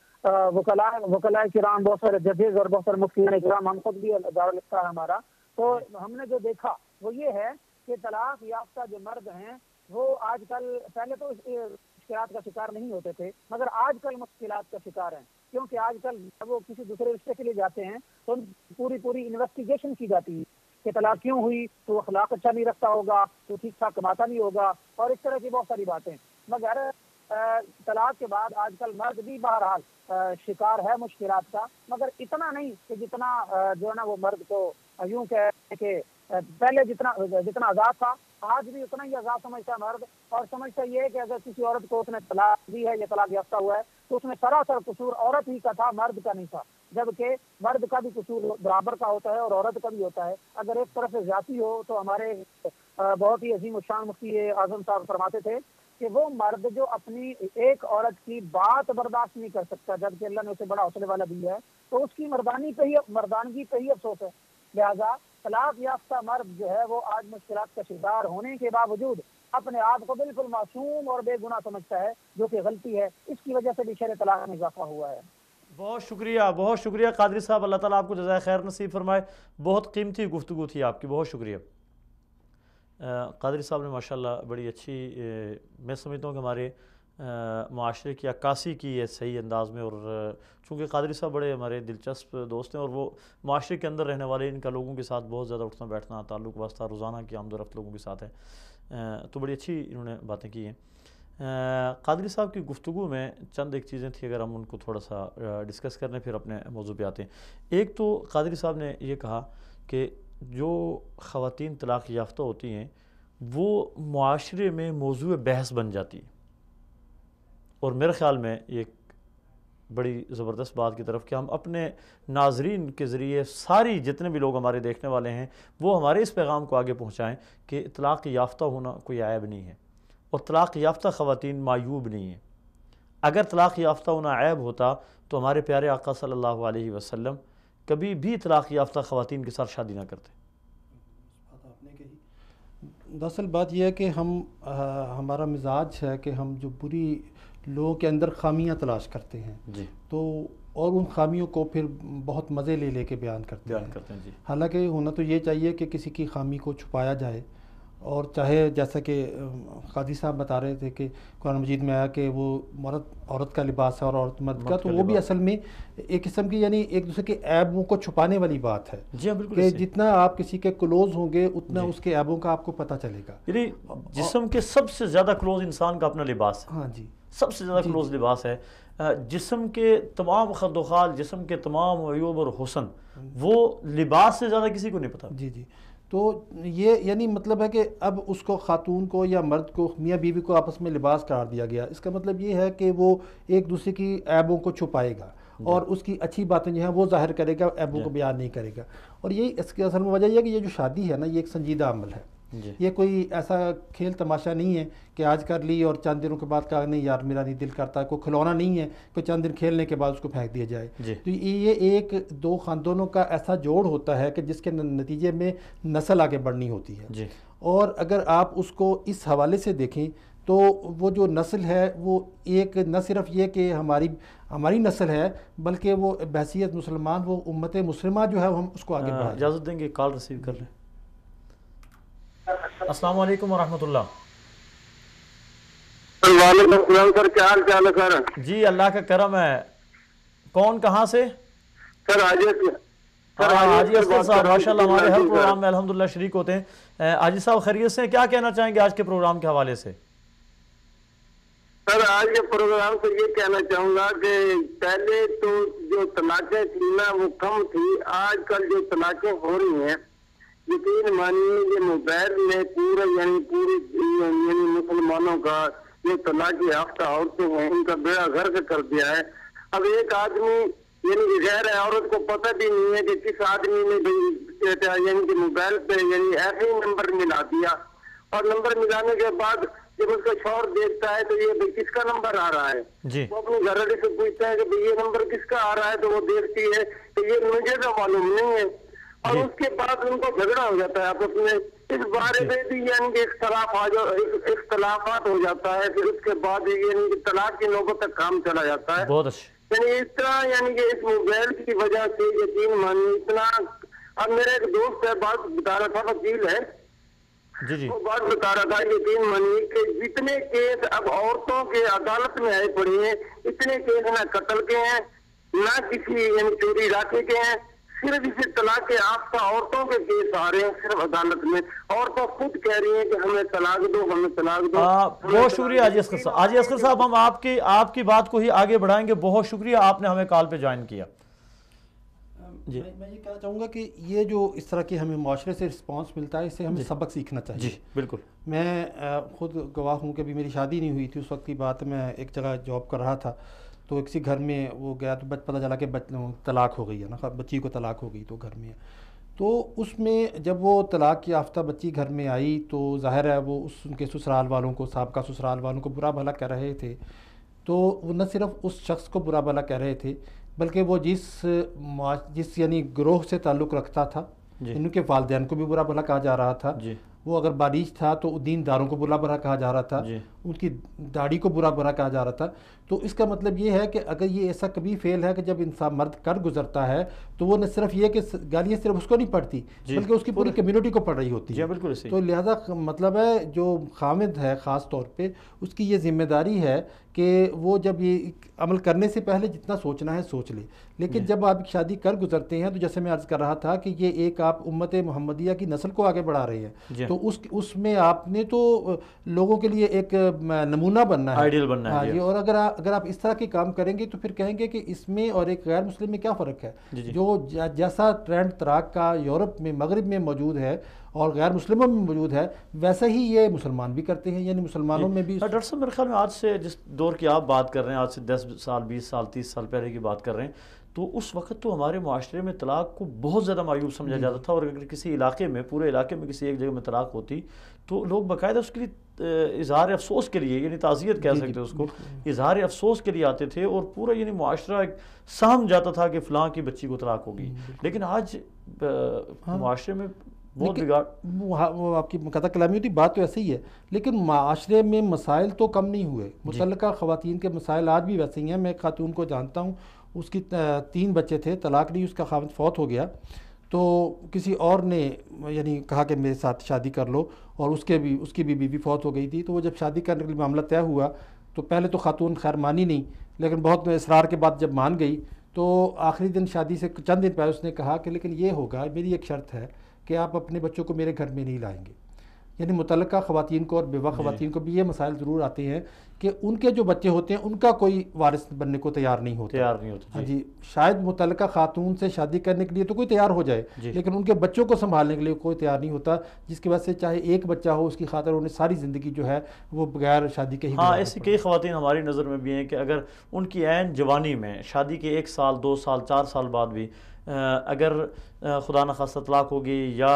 Speaker 3: وکلاء کرام, بہت سارے ججز اور بہت سارے مفتیان کرام, ہم خود بھی دارالفتہ ہے ہمارا, تو ہم نے جو دیکھا وہ یہ ہے کہ طلاق یافتہ جو مرد ہیں وہ آج کل, پہلے تو مشکلات کا شکار نہیں ہوتے تھے مگر آج کل مشکلات کا شکار ہیں, کیونکہ آج کل جب وہ کسی دوسرے رشتے کے لیے جاتے ہیں تو پوری انویسٹیگیشن کی جاتی ہے کہ طلاق کیوں ہوئی, تو اخلاق اچھا نہیں رکھتا ہوگا, تو ٹھیک ٹھاک کماتا نہیں ہوگا, اور اس طرح کی بہت ساری باتیں. مگر طلاق کے بعد آج کل مرد بھی بہرحال شکار ہے مشکلات کا, مگر اتنا نہیں کہ جتنا جو ہے نا وہ مرد کو یوں کہ پہلے جتنا آزاد تھا آج بھی اتنا ہی آزاد سمجھتا ہے مرد, اور سمجھتا یہ ہے کہ اگر کسی عورت کو اس نے طلاق دی ہے یا طلاق یافتہ ہوا ہے تو اس میں سراسر قصور عورت ہی کا تھا, مرد کا نہیں تھا, جبکہ مرد کا بھی قصور برابر کا ہوتا ہے اور عورت کا بھی ہوتا ہے. اگر ایک طرف سے زیادتی ہو تو ہمارے بہت ہی عظیم الشان مفتی اعظم صاحب فرماتے تھے کہ وہ مرد جو اپنی ایک عورت کی بات برداشت نہیں کر سکتا جبکہ اللہ نے اسے بڑا حوصلے والا دیا ہے, تو اس کی مردانگی پہ ہی افسوس ہے. لہذا طلاق یافتہ مرد جو ہے وہ آج مشکلات کا شکار ہونے کے باوجود اپنے آپ کو بالکل معصوم اور بے گناہ سمجھتا ہے, جو کہ غلطی ہے. اس کی وجہ سے بھی شرع طلاق میں اضافہ ہوا ہے.
Speaker 1: بہت شکریہ قادری صاحب, اللہ تعالیٰ آپ کو جزائے خیر نصیب فرمائے. بہت قیمتی گفتگو تھی آپ کی, بہت شکریہ. قادری صاحب نے ماشاءاللہ بڑی اچھی, میں سمجھتا ہوں کہ ہمارے معاشرے کی عکاسی کی ہے صحیح انداز میں, اور چونکہ قادری صاحب بڑے ہمارے دلچسپ دوست ہیں اور وہ معاشرے کے اندر رہنے والے, ان کا لوگوں کے ساتھ بہت زیادہ اٹھنا بیٹھنا تعلق واسطہ روزانہ کی آمد و رفت لوگوں کے ساتھ ہے, تو بڑی اچھی انہوں نے باتیں کی ہیں. قادری صاحب کی گفتگو میں چند ایک چیزیں تھیں, اگر ہم ان کو تھوڑا سا ڈسکس کرنے پھر اپنے موضوع پہ آتے ہیں. ایک تو قادری صاحب نے یہ کہا کہ جو خواتین طلاق یافتہ ہوتی ہیں وہ معاشرے میں موضوع بحث بن جاتی ہے, اور میرے خیال میں ایک بڑی زبردست بات کی طرف کہ ہم اپنے ناظرین کے ذریعے ساری جتنے بھی لوگ ہمارے دیکھنے والے ہیں وہ ہمارے اس پیغام کو آگے پہنچائیں کہ طلاق یافتہ ہونا کوئی عیب نہیں ہے, اور طلاق یافتہ خواتین معیوب نہیں ہیں. اگر طلاق یافتہ ہونا عیب ہوتا تو ہمارے پیارے آقا صلی اللہ علیہ وسلم کبھی بھی طلاق یافتہ خواتین کے ساتھ شادی نہ کرتے.
Speaker 2: دراصل بات یہ ہے کہ ہمارا مزاج ہے کہ ہم جو بری لوگوں کے اندر خامیاں تلاش کرتے ہیں
Speaker 1: جی,
Speaker 2: تو اور ان خامیوں کو پھر بہت مزے لے کے بیان کرتے ہیں
Speaker 1: جی.
Speaker 2: حالانکہ ہونا تو یہ چاہیے کہ کسی کی خامی کو چھپایا جائے, اور چاہے جیسا کہ قاضی صاحب بتا رہے تھے کہ قرآن مجید میں آیا کہ وہ مرد عورت کا لباس ہے اور عورت مرد کا, تو وہ بھی اصل میں ایک قسم کی یعنی ایک دوسرے کے عیبوں کو چھپانے والی بات ہے.
Speaker 1: جی ہاں بالکل,
Speaker 2: کہ جتنا آپ کسی کے کلوز ہوں گے اتنا اس کے عیبوں کا آپ کو پتہ چلے گا.
Speaker 1: یعنی جسم کے سب سے زیادہ کلوز انسان کا اپنا لباس ہے.
Speaker 2: ہاں جی,
Speaker 1: سب سے زیادہ کلوز لباس ہے. جسم کے تمام خد و خال, جسم کے تمام عیوب اور حسن وہ لباس سے زیادہ کسی کو نہیں پتا.
Speaker 2: جی جی. تو یہ یعنی مطلب ہے کہ اب اس کو خاتون کو یا مرد کو, میاں بیوی کو آپس میں لباس قرار دیا گیا. اس کا مطلب یہ ہے کہ وہ ایک دوسرے کی عیبوں کو چھپائے گا, اور اس کی اچھی باتیں جو ہیں وہ ظاہر کرے گا، عیبوں کو بیان نہیں کرے گا. اور یہ اس کی اصل میں وجہ یہ ہے کہ یہ جو شادی ہے نا یہ ایک سنجیدہ عمل ہے. یہ کوئی ایسا کھیل تماشا نہیں ہے کہ آج کر لی اور چند دنوں کے بعد کہا نہیں یار میرا نہیں دل کرتا. کوئی کھلونا نہیں ہے کہ چند دن کھیلنے کے بعد اس کو پھینک دیا جائے. تو یہ ایک دو خاندانوں کا ایسا جوڑ ہوتا ہے کہ جس کے نتیجے میں نسل آگے بڑھنی ہوتی ہے. اور اگر آپ اس کو اس حوالے سے دیکھیں تو وہ جو نسل ہے وہ ایک نہ صرف یہ کہ ہماری نسل ہے بلکہ وہ بحیثیت مسلمان وہ امت مسلمہ جو ہے ہم اس کو آگے بڑھائیں.
Speaker 1: اجازت دیں گے کال ریسیو کر لیں. السلام علیکم ورحمۃ اللہ.
Speaker 4: وعلیکم السلام سر، کیا حال چال ہے سر؟
Speaker 1: جی اللہ کا کرم ہے. کون کہاں سے؟
Speaker 4: سر حاجی
Speaker 1: اصغر صاحب ماشاء اللہ ہمارے ہر پروگرام میں الحمدللہ شریک ہوتے ہیں. حاجی صاحب خیریت سے؟ کیا کہنا چاہیں گے آج کے پروگرام کے حوالے سے؟
Speaker 4: سر آج کے پروگرام سے یہ کہنا چاہوں گا کہ پہلے تو جو طلاقیں تھی نا وہ کم تھی. آج کل جو طلاقیں ہو رہی ہیں یقین مانیے یہ موبائل میں پورا یعنی مسلمانوں کا جو طلاق یافتہ عورتیں ہیں ان کا بیڑا غرق کر دیا ہے. اب ایک آدمی یعنی غیر عورت کو پتہ بھی نہیں ہے کہ کس آدمی نے یعنی کہ موبائل پہ یعنی ایسے ہی نمبر ملا دیا اور نمبر ملانے کے بعد جب اس کا شوہر دیکھتا ہے تو یہ کس کا نمبر آ رہا ہے وہ اپنی گھر والی سے پوچھتا ہے کہ یہ نمبر کس کا آ رہا ہے تو وہ دیکھتی ہے کہ یہ مجھے تو معلوم نہیں ہے. اور اس کے بعد ان کو جھگڑا ہو جاتا ہے آپس میں اس بارے میں بھی یعنی کہ اختلافات ہو جاتا ہے. پھر اس کے بعد یعنی کہ طلاق کی نوبت تک کام چلا جاتا ہے.
Speaker 1: بہت اچھا.
Speaker 4: یعنی اس طرح یعنی کہ اس موبائل کی وجہ سے یقین مانیے اتنا. اب میرا ایک دوست ہے بات بتا رہا تھا وکیل ہے وہ بات بتا رہا تھا یقین مانیے کہ جتنے کیس اب عورتوں کے عدالت میں آئے پڑے ہیں اتنے کیس نہ قتل کے ہیں نہ کسی یعنی چوری ڈاکے کے ہیں. صرف اسی طلاق کے یافتہ عورتوں کے کیس آ رہے ہیں صرف عدالت میں. عورتیں خود کہہ رہی ہیں کہ ہمیں طلاق دو ہمیں طلاق دو.
Speaker 1: بہت شکریہ حاجی اصغر صاحب. حاجی اصغر صاحب ہم آپ کی بات کو ہی آگے بڑھائیں گے. بہت شکریہ آپ نے ہمیں کال پہ جوائن کیا.
Speaker 2: جی میں یہ کہنا چاہوں گا کہ یہ جو اس طرح کی ہمیں معاشرے سے رسپانس ملتا ہے اس سے ہمیں سبق سیکھنا چاہیے.
Speaker 1: جی بالکل.
Speaker 2: میں خود گواہ ہوں کہ ابھی میری شادی نہیں ہوئی تھی اس وقت کی بات. میں ایک جگہ جاب کر رہا تھا تو کسی گھر میں وہ گیا تو پتہ چلا کہ طلاق ہو گئی ہے نا، بچی کو طلاق ہو گئی تو گھر میں. تو اس میں جب وہ طلاق یافتہ بچی گھر میں آئی تو ظاہر ہے وہ ان کے سسرال والوں کو سابقہ سسرال والوں کو برا بھلا کہہ رہے تھے. تو وہ نہ صرف اس شخص کو برا بھلا کہہ رہے تھے بلکہ وہ جس یعنی گروہ سے تعلق رکھتا تھا ان کے والدین کو بھی برا بھلا کہا جا رہا تھا. وہ اگر باریش تھا تو دینداروں کو برا بھلا کہا جا رہا تھا. ان کی داڑھی کو برا بھلا کہا جا رہا تھا. تو اس کا مطلب یہ ہے کہ اگر یہ ایسا کبھی فعل ہے کہ جب انسان مرد کر گزرتا ہے تو وہ نہ صرف یہ کہ گالیاں صرف اس کو نہیں پڑتی بلکہ اس کی پوری کمیونٹی کو پڑ رہی ہوتی ہے.
Speaker 1: بالکل.
Speaker 2: تو لہذا مطلب ہے جو خامد ہے خاص طور پہ اس کی یہ ذمہ داری ہے کہ وہ جب یہ عمل کرنے سے پہلے جتنا سوچنا ہے سوچ لے. لیکن جب آپ شادی کر گزرتے ہیں تو جیسے میں عرض کر رہا تھا کہ یہ ایک آپ امت محمدیہ کی نسل کو آگے بڑھا رہے ہیں تو اس میں آپ نے تو لوگوں کے لیے ایک نمونہ بننا ہے،
Speaker 1: آئیڈیل بننا ہے.
Speaker 2: اور اگر آپ اس طرح کے کام کریں گے تو پھر کہیں گے کہ اس میں اور ایک غیر مسلم میں کیا فرق ہے. جو جیسا ٹرینڈ طلاق کا یورپ میں مغرب میں موجود ہے اور غیر مسلموں میں موجود ہے ویسا ہی یہ مسلمان بھی کرتے ہیں. یعنی مسلمانوں میں بھی.
Speaker 1: ڈاکٹر صاحب میرے خیال میں آج سے جس دور کی آپ بات کر رہے ہیں آج سے 10 سال 20 سال 30 سال پہلے کی بات کر رہے ہیں تو اس وقت تو ہمارے معاشرے میں طلاق کو بہت زیادہ معیوب سمجھا جاتا تھا. اور اگر کسی علاقے میں پورے علاقے میں کسی ایک جگہ میں طلاق ہوتی تو لوگ باقاعدہ اس کے لیے اظہار افسوس کے لیے یعنی تعزیت کہہ سکتے اس کو اظہار افسوس کے لیے آتے تھے اور پورا یعنی معاشرہ ایک سہم جاتا تھا کہ فلاں کی بچی کو طلاق ہوگی. لیکن آج معاشرے میں بہت بگاڑ.
Speaker 2: وہ آپ کی مقدہ کلامی ہوتی بات تو ایسے ہی ہے لیکن معاشرے میں مسائل تو کم نہیں ہوئے. متعلقہ خواتین کے مسائل آج بھی ویسے ہی ہیں. میں ایک خاتون کو جانتا ہوں اس کی 3 بچے تھے، طلاق نہیں، اس کا خاوند فوت ہو گیا تو کسی اور نے یعنی کہا کہ میرے ساتھ شادی کر لو اور اس کی بھی بیوی فوت ہو گئی تھی. تو وہ جب شادی کرنے کے لیے معاملہ طے ہوا تو پہلے تو خاتون خیر مانی نہیں لیکن بہت اصرار کے بعد جب مان گئی تو آخری دن شادی سے چند دن پہلے اس نے کہا کہ لیکن یہ ہوگا، میری ایک شرط ہے کہ آپ اپنے بچوں کو میرے گھر میں نہیں لائیں گے. یعنی متعلقہ خواتین کو اور بیوہ خواتین کو بھی یہ مسائل ضرور آتے ہیں کہ ان کے جو بچے ہوتے ہیں ان کا کوئی وارث بننے کو تیار نہیں ہوتا. ہاں جی، شاید متعلقہ خاتون سے شادی کرنے کے لیے تو کوئی تیار ہو جائے لیکن ان کے بچوں کو سنبھالنے کے لیے کوئی تیار نہیں ہوتا، جس کی وجہ سے چاہے ایک بچہ ہو اس کی خاطر انہیں ساری زندگی جو ہے وہ بغیر شادی کے ہی
Speaker 1: ہاں ایسی کئی خواتین ہماری نظر میں بھی ہیں کہ اگر ان کی عین جوانی میں شادی کے 1 سال 2 سال 4 سال بعد بھی اگر خدا نخواستہ طلاق ہوگی یا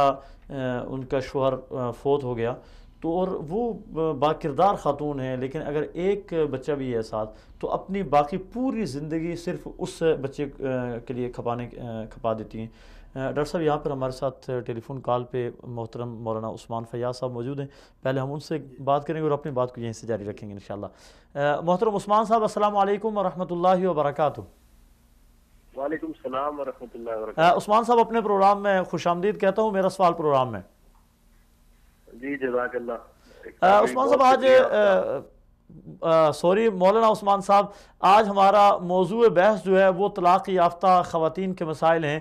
Speaker 1: ان کا شوہر فوت ہو گیا تو اور وہ باکردار خاتون ہیں لیکن اگر ایک بچہ بھی ہے ساتھ تو اپنی باقی پوری زندگی صرف اس بچے کے لیے کھپا دیتی ہیں. ڈاکٹر صاحب یہاں پر ہمارے ساتھ ٹیلی فون کال پہ محترم مولانا عثمان فیاض صاحب موجود ہیں. پہلے ہم ان سے بات کریں گے اور اپنی بات کو یہیں سے جاری رکھیں گے انشاءاللہ. محترم عثمان صاحب السلام علیکم ورحمۃ اللہ وبرکاتہ.
Speaker 5: وعلیکم السلام ورحمۃ اللہ وبرکاتہ.
Speaker 1: عثمان صاحب اپنے پروگرام میں خوش آمدید کہتا ہوں. میرا سوال پروگرام میں.
Speaker 5: جی جزاک اللہ.
Speaker 1: عثمان صاحب آج سوری مولانا عثمان صاحب آج ہمارا موضوع بحث جو ہے وہ طلاق یافتہ خواتین کے مسائل ہیں.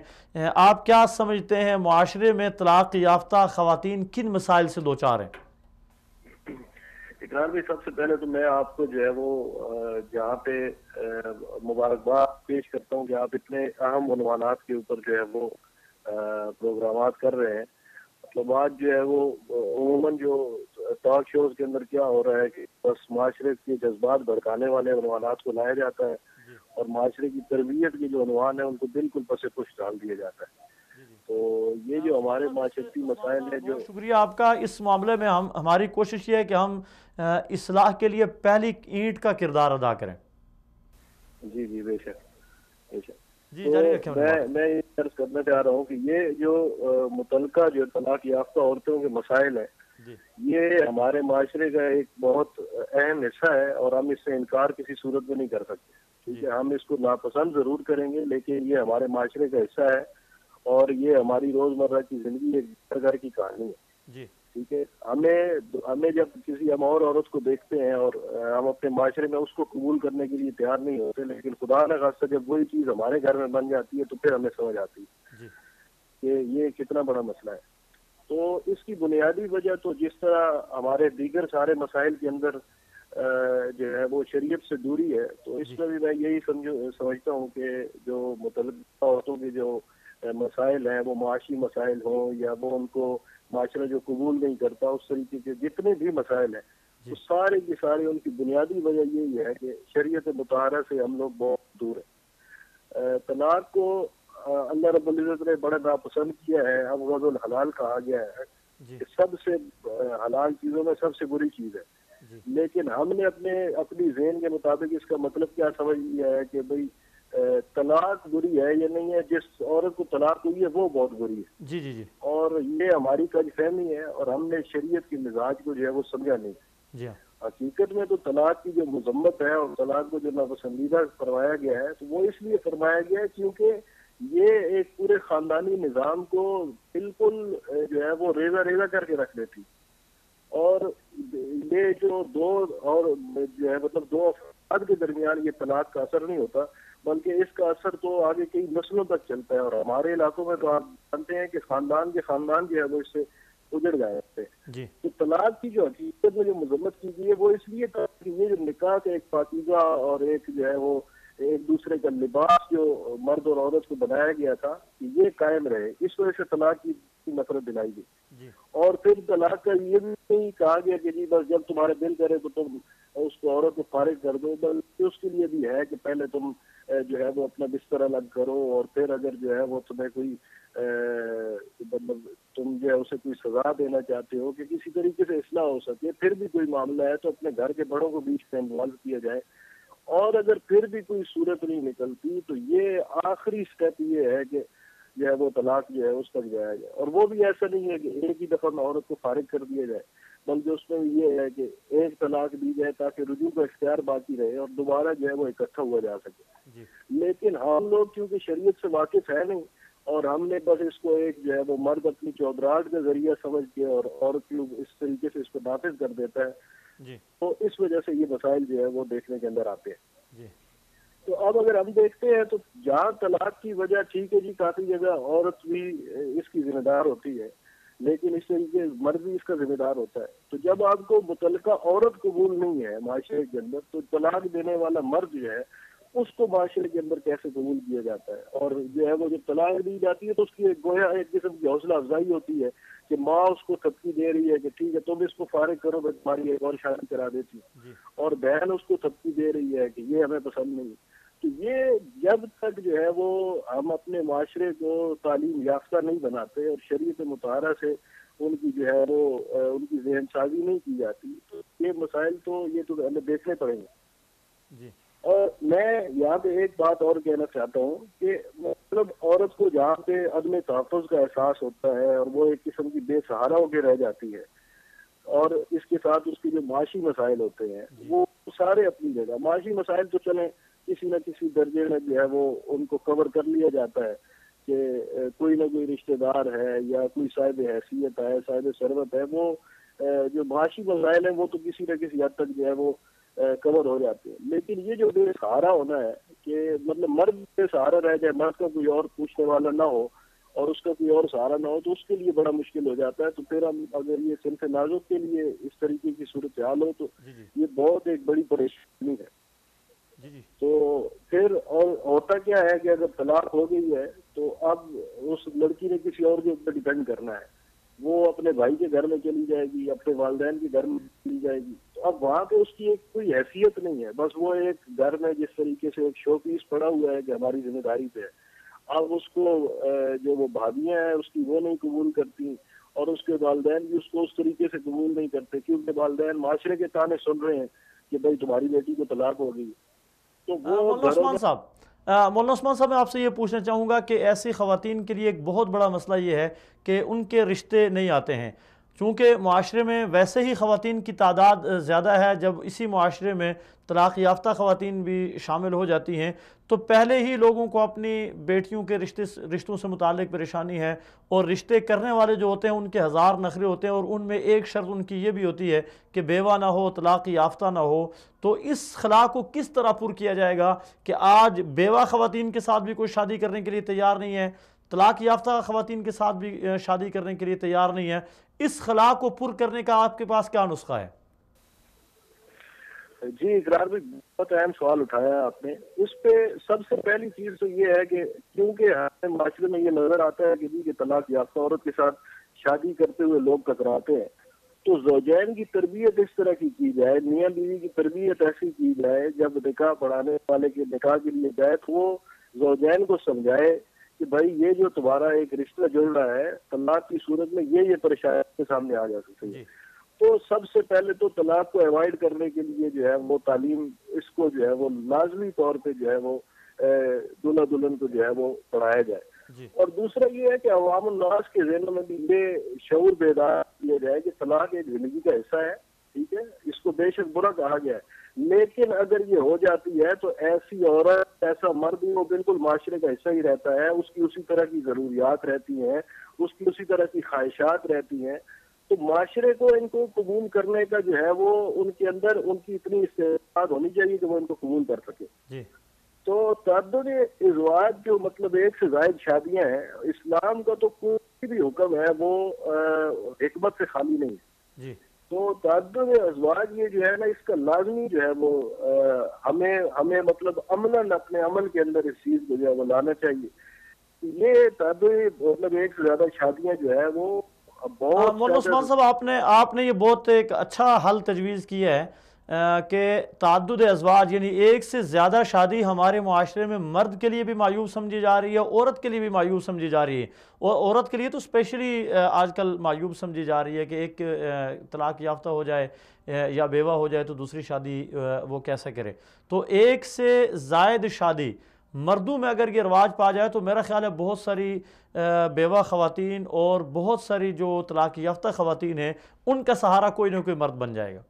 Speaker 1: آپ کیا سمجھتے ہیں معاشرے میں طلاق یافتہ خواتین کن مسائل سے دوچار ہیں؟
Speaker 5: اقرار بھی سب سے پہلے تو میں آپ کو جو ہے وہ جہاں پہ مبارکباد پیش کرتا ہوں کہ آپ اتنے اہم عنوانات کے اوپر جو ہے وہ پروگرامات کر رہے ہیں. مطلب آج جو ہے وہ عموماً جو ٹاک شوز کے اندر کیا ہو رہا ہے کہ بس معاشرے کے جذبات بھڑکانے والے عنوانات کو لایا جاتا ہے اور معاشرے کی تربیت کے جو عنوان ہیں ان کو بالکل پس پش ڈال دیا جاتا ہے. تو یہ جو ہمارے معاشرتی مسائل ہیں جو
Speaker 1: شکریہ آپ کا. اس معاملے میں ہماری کوشش یہ ہے کہ ہم اصلاح کے لیے پہلی اینٹ کا کردار ادا کریں.
Speaker 5: جی جی بے شک بے شک.
Speaker 1: میں
Speaker 5: یہ عرض کرنا چاہ رہا ہوں کہ یہ جو متعلقہ جو طلاق یافتہ عورتوں کے مسائل ہیں یہ ہمارے معاشرے کا ایک بہت اہم حصہ ہے اور ہم اس سے انکار کسی صورت میں نہیں کر سکتے. ٹھیک ہے، ہم اس کو ناپسند ضرور کریں گے لیکن یہ ہمارے معاشرے کا حصہ ہے اور یہ ہماری روزمرہ کی زندگی ایک گھر کی کہانی ہے. ٹھیک ہے، ہمیں جب کسی ہم اور عورت کو دیکھتے ہیں اور ہم اپنے معاشرے میں اس کو قبول کرنے کے لیے تیار نہیں ہوتے لیکن خدا نہ خواستہ جب وہی چیز ہمارے گھر میں بن جاتی ہے تو پھر ہمیں سمجھ آتی ہے کہ یہ کتنا بڑا مسئلہ ہے. تو اس کی بنیادی وجہ تو جس طرح ہمارے دیگر سارے مسائل کے اندر جو ہے وہ شریعت سے دوری ہے تو اس میں بھی میں یہی سمجھتا ہوں کہ جو متعلقہ عورتوں کے جو مسائل ہیں وہ معاشی مسائل ہوں یا وہ ان کو معاشرہ جو قبول نہیں کرتا اس طریقے کے جتنے بھی مسائل ہیں تو سارے کی سارے ان کی بنیادی وجہ یہی ہے کہ شریعت مطہرہ سے ہم لوگ بہت دور ہیں. طلاق کو اللہ رب العزت نے بڑا ناپسند کیا ہے. اب غض الحلال کہا گیا ہے کہ سب سے حلال چیزوں میں سب سے بری چیز ہے لیکن ہم نے اپنی ذہن کے مطابق اس کا مطلب کیا سمجھ لیا ہے کہ بھئی طلاق بری ہے یا نہیں ہے. جس عورت کو طلاق ہوئی ہے وہ بہت بری ہے.
Speaker 1: جی جی جی.
Speaker 5: اور یہ ہماری کج فہمی ہے اور ہم نے شریعت کے مزاج کو جو ہے وہ سمجھا نہیں.
Speaker 1: جی
Speaker 5: حقیقت میں تو طلاق کی جو مذمت ہے اور طلاق کو جو ناپسندیدہ فرمایا گیا ہے تو وہ اس لیے فرمایا گیا ہے کیونکہ یہ ایک پورے خاندانی نظام کو بالکل جو ہے وہ ریزہ ریزہ کر کے رکھ دیتی. اور یہ جو دو افراد کے درمیان یہ طلاق کا اثر نہیں ہوتا بلکہ اس کا اثر تو آگے کئی نسلوں تک چلتا ہے. اور ہمارے علاقوں میں تو آپ جانتے ہیں کہ خاندان جو ہے وہ اس سے اجڑ گئے تھے. تو طلاق کی جو حقیقت میں جو مذمت کی گئی ہے وہ اس لیے تھا کہ یہ جو نکاح کا ایک پاکیزہ اور ایک جو ہے وہ ایک دوسرے کا لباس جو مرد اور عورت کو بنایا گیا تھا کہ یہ قائم رہے اس وجہ سے طلاق کی نفرت دلائی گئی. اور پھر طلاق کا یہ بھی نہیں کہا گیا کہ جی بس جب تمہارے دل کرے تو تم اس کو عورت کو فارغ کر دو بلکہ اس کے لیے بھی ہے کہ پہلے تم جو ہے وہ اپنا بستر الگ کرو اور پھر اگر جو ہے وہ تمہیں کوئی مطلب تم جو ہے اسے کوئی سزا دینا چاہتے ہو کہ کسی طریقے سے اصلاح ہو سکے پھر بھی کوئی معاملہ ہے تو اپنے گھر کے بڑوں کو بیچ میں انوالو کیا جائے. اور اگر پھر بھی کوئی صورت نہیں نکلتی تو یہ آخری سٹیپ یہ ہے کہ جو ہے وہ طلاق جو ہے اس تک جایا جائے. اور وہ بھی ایسا نہیں ہے کہ ایک ہی دفعہ عورت کو فارغ کر دیا جائے بلکہ اس میں یہ ہے کہ ایک طلاق دی جائے تاکہ رجوع کا اختیار باقی رہے اور دوبارہ جو ہے وہ اکٹھا ہوا جا سکے. لیکن ہم لوگ کیونکہ شریعت سے واقف ہے نہیں اور ہم نے بس اس کو ایک جو ہے وہ مرد اپنی چودراہٹ کا ذریعہ سمجھ کے اور عورت لوگ اس طریقے سے اس کو نافذ کر دیتا ہے تو اس وجہ سے یہ مسائل جو ہے وہ دیکھنے کے اندر آتے ہیں. تو اب اگر ہم دیکھتے ہیں تو جہاں طلاق کی وجہ ٹھیک ہے جی کافی جگہ عورت بھی اس کی ذمہ دار ہوتی ہے لیکن اس طریقے مرد بھی اس کا ذمہ دار ہوتا ہے. تو جب آپ کو متعلقہ عورت قبول نہیں ہے معاشرے کے اندر تو طلاق دینے والا مرد جو ہے اس کو معاشرے کے اندر کیسے قبول کیا جاتا ہے؟ اور جو ہے وہ جب طلاق دی جاتی ہے تو اس کی گویا ایک قسم کی حوصلہ افزائی ہوتی ہے کہ ماں اس کو تھپکی دے رہی ہے کہ ٹھیک ہے تم اس کو فارغ کرو میں تمہاری ایک اور شادی کرا دیتی ہوں, اور بہن اس کو تھپکی دے رہی ہے کہ یہ ہمیں پسند نہیں. تو یہ جب تک جو ہے وہ ہم اپنے معاشرے کو تعلیم یافتہ نہیں بناتے اور شریعت مطہرہ سے ان کی جو ہے وہ ان کی ذہن سازی نہیں کی جاتی تو یہ مسائل تو یہ تو ہمیں دیکھنے پڑیں گے. اور میں یہاں پہ ایک بات اور کہنا چاہتا ہوں کہ مطلب عورت کو جہاں پہ عدم تحفظ کا احساس ہوتا ہے اور وہ ایک قسم کی بے سہارا ہو کے رہ جاتی ہے, اور اس کے ساتھ اس کے جو معاشی مسائل ہوتے ہیں وہ سارے اپنی جگہ. معاشی مسائل تو چلیں کسی نہ کسی درجے میں جو ہے وہ ان کو کور کر لیا جاتا ہے کہ کوئی نہ کوئی رشتہ دار ہے یا کوئی صاحب حیثیت ہے, صاحب ثروت ہے, وہ جو معاشی مسائل ہیں وہ تو کسی نہ کسی حد تک جو ہے وہ کور ہو جاتے ہیں. لیکن یہ جو بے سہارا ہونا ہے کہ مطلب مرد بے سہارا رہ جائے, مرد کا کوئی اور پوچھنے والا نہ ہو اور اس کا کوئی اور سہارا نہ ہو تو اس کے لیے بڑا مشکل ہو جاتا ہے. تو پھر ہم اگر یہ صنف نازک کے لیے اس طریقے کی صورتحال ہو تو یہ بہت ایک بڑی پریشانی ہے. تو پھر اور ہوتا کیا ہے کہ اگر طلاق ہو گئی ہے تو اب اس لڑکی نے کسی اور کے اوپر ڈیپینڈ کرنا ہے. وہ اپنے بھائی کے گھر میں چلی جائے گی, اپنے والدین کے گھر میں چلی جائے گی. تو اب وہاں پہ اس کی ایک کوئی حیثیت نہیں ہے, بس وہ ایک گھر میں جس طریقے سے ایک شو پیس پڑا ہوا ہے کہ ہماری ذمہ داری پہ ہے. اب اس کو جو وہ بھابیاں ہیں اس کی وہ نہیں قبول کرتی اور اس کے والدین بھی اس کو اس طریقے سے قبول نہیں کرتے کیونکہ والدین معاشرے کے تانے سن رہے ہیں کہ بھائی تمہاری بیٹی کو طلاق ہو گئی. تو
Speaker 1: مولانا عثمان صاحب میں آپ سے یہ پوچھنا چاہوں گا کہ ایسی خواتین کے لیے ایک بہت بڑا مسئلہ یہ ہے کہ ان کے رشتے نہیں آتے ہیں, چونکہ معاشرے میں ویسے ہی خواتین کی تعداد زیادہ ہے. جب اسی معاشرے میں طلاق یافتہ خواتین بھی شامل ہو جاتی ہیں تو پہلے ہی لوگوں کو اپنی بیٹیوں کے رشتوں سے متعلق پریشانی ہے, اور رشتے کرنے والے جو ہوتے ہیں ان کے ہزار نخرے ہوتے ہیں, اور ان میں ایک شرط ان کی یہ بھی ہوتی ہے کہ بیوہ نہ ہو, طلاق یافتہ نہ ہو. تو اس خلا کو کس طرح پر کیا جائے گا کہ آج بیوہ خواتین کے ساتھ بھی کوئی شادی کرنے کے لیے تیار نہیں ہے, طلاق یافتہ خواتین کے ساتھ بھی شادی کرنے کے لیے تیار نہیں ہے. اس خلا کو پر کرنے کا آپ کے پاس کیا نسخہ ہے؟
Speaker 5: جی اقرار بھی بہت اہم سوال اٹھایا آپ نے. اس پہ سب سے پہلی چیز تو یہ ہے کہ کیونکہ ہمارے معاشرے میں یہ نظر آتا ہے کہ طلاق یافتہ عورت کے ساتھ شادی کرتے ہوئے لوگ کتراتے ہیں, تو زوجین کی تربیت اس طرح کی جائے, میاں بیوی کی تربیت ایسی کی جائے جب نکاح پڑھانے والے کے نکاح کے لیے جائے تو وہ زوجین کو سمجھائے کہ بھائی یہ جو تمہارا ایک رشتہ جڑ رہا ہے طلاق کی صورت میں یہ پریشانی کے سامنے آ جا سکتی ہے. تو سب سے پہلے تو طلاق کو اوائڈ کرنے کے لیے جو ہے وہ تعلیم اس کو جو ہے وہ لازمی طور پہ جو ہے وہ دلہا دلہن کو جو ہے وہ پڑھایا جائے. اور دوسرا یہ ہے کہ عوام الناس کے ذہنوں میں بھی یہ شعور بیدار کیا جائے کہ طلاق ایک زندگی کا حصہ ہے, ٹھیک ہے, اس کو بے شک برا کہا گیا ہے, لیکن اگر یہ ہو جاتی ہے تو ایسی عورت ایسا مرد وہ بالکل معاشرے کا حصہ ہی رہتا ہے, اس کی اسی طرح کی ضروریات رہتی ہیں, اس کی اسی طرح کی خواہشات رہتی ہیں. تو معاشرے کو ان کو قبول کرنے کا جو ہے وہ ان کے اندر ان کی اتنی استعداد ہونی چاہیے کہ وہ ان کو قبول کر سکے. تو تعدد ازواج جو مطلب ایک سے زائد شادیاں ہیں, اسلام کا تو کوئی بھی حکم ہے وہ حکمت سے خالی نہیں ہے. تو تعدد ازواج یہ جو ہے نا اس کا لازمی جو ہے وہ ہمیں مطلب عملاً اپنے عمل کے اندر اس چیز کو جو ہے وہ لانا چاہیے. یہ تعدد مطلب ایک سے زیادہ شادیاں جو ہے وہ
Speaker 1: مولانا عثمان صاحب آپ نے یہ بہت ایک اچھا حل تجویز کیا ہے کہ تعدد ازواج یعنی ایک سے زیادہ شادی ہمارے معاشرے میں مرد کے لیے بھی معیوب سمجھی جا رہی ہے, عورت کے لیے بھی معیوب سمجھی جا رہی ہے, اور عورت کے لیے تو اسپیشلی آج کل معیوب سمجھی جا رہی ہے کہ ایک طلاق یافتہ ہو جائے یا بیوہ ہو جائے تو دوسری شادی وہ کیسے کرے. تو ایک سے زائد شادی مردوں میں اگر یہ رواج پا جائے تو میرا خیال ہے بہت ساری بیوہ خواتین اور بہت ساری جو طلاق یافتہ خواتین ہیں ان کا سہارا کوئی نہ کوئی مرد بن جائے گا.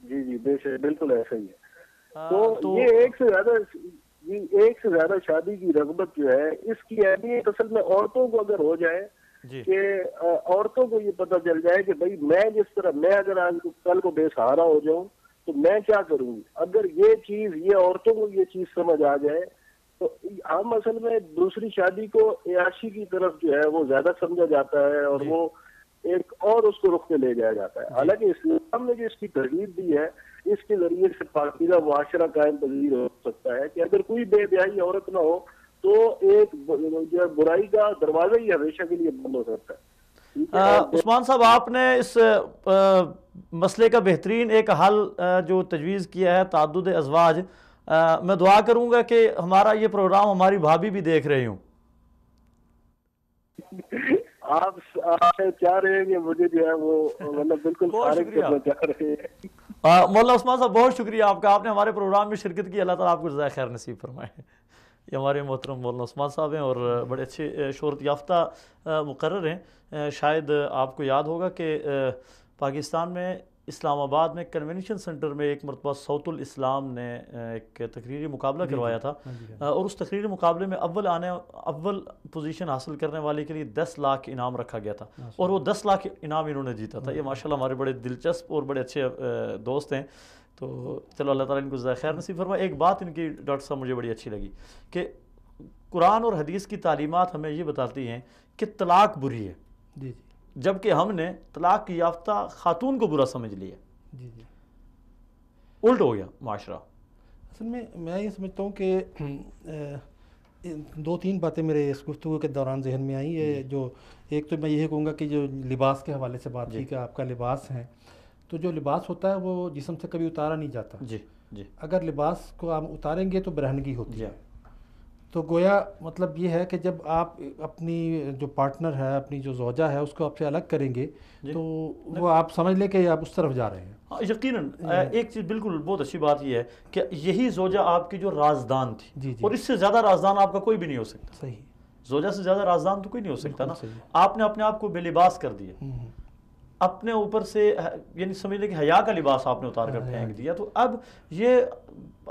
Speaker 5: جی جی بے شک بالکل ایسا ہی ہے. تو یہ ایک سے زیادہ شادی کی رغبت جو ہے اس کی اہمیت اصل میں عورتوں کو اگر ہو جائے کہ عورتوں کو یہ پتہ چل جائے کہ بھائی میں جس طرح میں اگر آج کل کو بے سہارا ہو جاؤں تو میں کیا کروں گی. اگر یہ عورتوں کو یہ چیز سمجھ آ جائے تو ہم اصل میں دوسری شادی کو عیاشی کی طرف جو ہے وہ زیادہ سمجھا جاتا ہے اور وہ ایک اور اس کو رخ پہ لے جایا جاتا ہے. حالانکہ اسلام نے جو اس کی ترغیب دی ہے اس کے ذریعے سے پاکیزہ معاشرہ قائم پذیر ہو سکتا ہے کہ اگر کوئی بے بیاہی عورت نہ ہو تو ایک جو برائی کا دروازہ ہی ہمیشہ کے لیے بند ہو سکتا ہے.
Speaker 1: عثمان صاحب آپ نے اس مسئلے کا بہترین ایک حل جو تجویز کیا ہے تعدد ازواج. میں دعا کروں گا کہ ہمارا یہ پروگرام ہماری بھابھی بھی دیکھ رہی ہوں.
Speaker 5: آپ چاہ رہے ہیں کہ مجھے جو ہے وہ مطلب بالکل فارغ کرنا چاہ رہے ہیں.
Speaker 1: مولانا عثمان صاحب بہت شکریہ آپ کا, آپ نے ہمارے پروگرام میں شرکت کی. اللہ تعالیٰ آپ کو جزائے خیر نصیب فرمائے. یہ ہمارے محترم مولانا عثمان صاحب ہیں اور بڑے اچھے شہرت یافتہ مقرر ہیں. شاید آپ کو یاد ہوگا کہ پاکستان میں اسلام آباد میں کنونشن سینٹر میں ایک مرتبہ صوت الاسلام نے ایک تقریری مقابلہ کروایا تھا اور اس تقریری مقابلے میں اول پوزیشن حاصل کرنے والے کے لیے 10 لاکھ انعام رکھا گیا تھا اور وہ 10 لاکھ انعام انہوں نے جیتا تھا. یہ ماشاءاللہ ہمارے بڑے دلچسپ اور بڑے اچھے دوست ہیں. تو چلو اللہ تعالیٰ ان کو جزائے خیر نصیب فرمائے. ایک بات ان کی ڈاکٹر صاحب مجھے بڑی اچھی لگی کہ قرآن اور حدیث کی تعلیمات ہمیں یہ بتاتی ہیں کہ طلاق بری ہے, جبکہ ہم نے طلاق یافتہ خاتون کو برا سمجھ لیا. الٹ ہو گیا معاشرہ.
Speaker 2: اصل میں یہ سمجھتا ہوں کہ 2-3 باتیں میرے اس گفتگو کے دوران ذہن میں آئیں. یہ جو ایک تو میں یہ کہوں گا کہ جو لباس کے حوالے سے بات کی کہ آپ کا لباس ہے, تو جو لباس ہوتا ہے وہ جسم سے کبھی اتارا نہیں جاتا. اگر لباس کو آپ اتاریں گے تو برہنگی ہوتی ہے. تو گویا مطلب یہ ہے کہ جب آپ اپنی جو پارٹنر ہے, اپنی جو زوجہ ہے, اس کو آپ سے الگ کریں گے تو وہ آپ سمجھ لیں کہ آپ اس طرف جا رہے ہیں.
Speaker 1: یقیناً ایک چیز بالکل بہت اچھی بات یہ ہے کہ یہی زوجہ آپ کی جو رازدان تھی اور اس سے زیادہ رازدان آپ کا کوئی بھی نہیں ہو سکتا.
Speaker 2: صحیح,
Speaker 1: زوجہ سے زیادہ رازدان تو کوئی نہیں ہو سکتا نا. آپ نے اپنے آپ کو بے لباس کر دیا, اپنے اوپر سے یعنی سمجھ لیں کہ حیا کا لباس آپ نے اتار کر پھینک دیا. تو اب یہ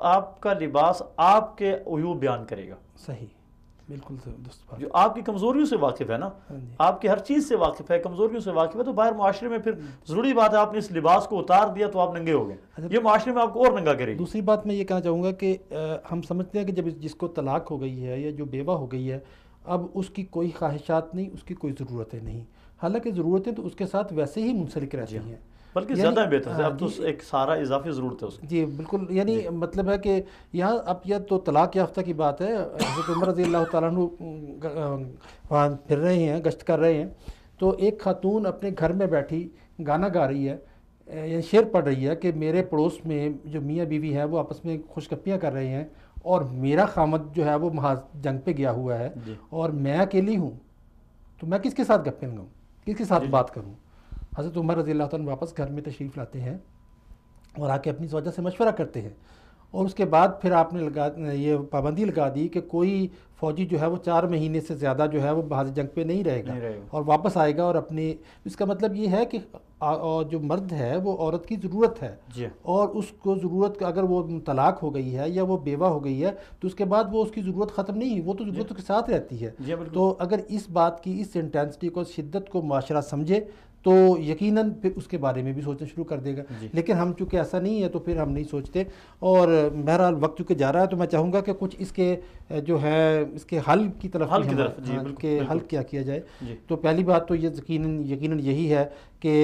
Speaker 1: آپ کا لباس آپ کے عیوب بیان کرے گا.
Speaker 2: صحیح, بالکل درست بات.
Speaker 1: جو آپ کی کمزوریوں سے واقف ہے نا, آپ کی ہر چیز سے واقف ہے, کمزوریوں سے واقف ہے, تو باہر معاشرے میں پھر ضروری بات ہے آپ نے اس لباس کو اتار دیا تو آپ ننگے ہو گئے. یہ معاشرے میں آپ کو اور ننگا کرے گی.
Speaker 2: دوسری بات میں یہ کہنا چاہوں گا کہ ہم سمجھتے ہیں کہ جب جس کو طلاق ہو گئی ہے یا جو بیوہ ہو گئی ہے, اب اس کی کوئی خواہشات نہیں, اس کی کوئی ضرورتیں نہیں. حالانکہ ضرورتیں تو اس کے ساتھ ویسے ہی منسلک رہتی ہیں,
Speaker 1: بلکہ زیادہ بہتر ہے. اب تو ایک سارا اضافی ضرورت ہے اس کی.
Speaker 2: جی بالکل, یعنی مطلب ہے کہ یہاں اب یہ تو طلاق یافتہ کی بات ہے. حضرت عمر رضی اللہ تعالیٰ عنہ وہاں پھر رہے ہیں, گشت کر رہے ہیں, تو ایک خاتون اپنے گھر میں بیٹھی گانا گا رہی ہے, یا شعر پڑھ رہی ہے کہ میرے پڑوس میں جو میاں بیوی ہے وہ آپس میں خوش گپیاں کر رہے ہیں اور میرا خامد جو ہے وہ محاذ جنگ پہ گیا ہوا ہے اور میں اکیلی ہوں, تو میں کس کے ساتھ گپیں لگاؤں, کس کے ساتھ بات کروں. حضرت عمر رضی اللہ تعالیٰ واپس گھر میں تشریف لاتے ہیں اور آ کے اپنی زوجہ سے مشورہ کرتے ہیں, اور اس کے بعد پھر آپ نے یہ پابندی لگا دی کہ کوئی فوجی جو ہے وہ 4 مہینے سے زیادہ جو ہے وہ بحاظ جنگ پہ نہیں رہے گا اور واپس آئے گا. اور اپنی اس کا مطلب یہ ہے کہ جو مرد ہے وہ عورت کی ضرورت ہے, اور اس کو ضرورت اگر وہ طلاق ہو گئی ہے یا وہ بیوہ ہو گئی ہے تو اس کے بعد وہ اس کی ضرورت ختم نہیں, وہ تو ضرورت کے ساتھ رہتی ہے. تو اگر اس بات کی, اس انٹینسٹی کو, شدت کو معاشرہ سمجھے تو یقیناً پھر اس کے بارے میں بھی سوچنا شروع کر دے گا. لیکن ہم چونکہ ایسا نہیں ہے تو پھر ہم نہیں سوچتے. اور بہرحال وقت چونکہ جا رہا ہے تو میں چاہوں گا کہ کچھ اس کے جو ہے اس کے حل کی طرف کہ حل کیا جائے. تو پہلی بات تو یہ یقیناً یہی ہے کہ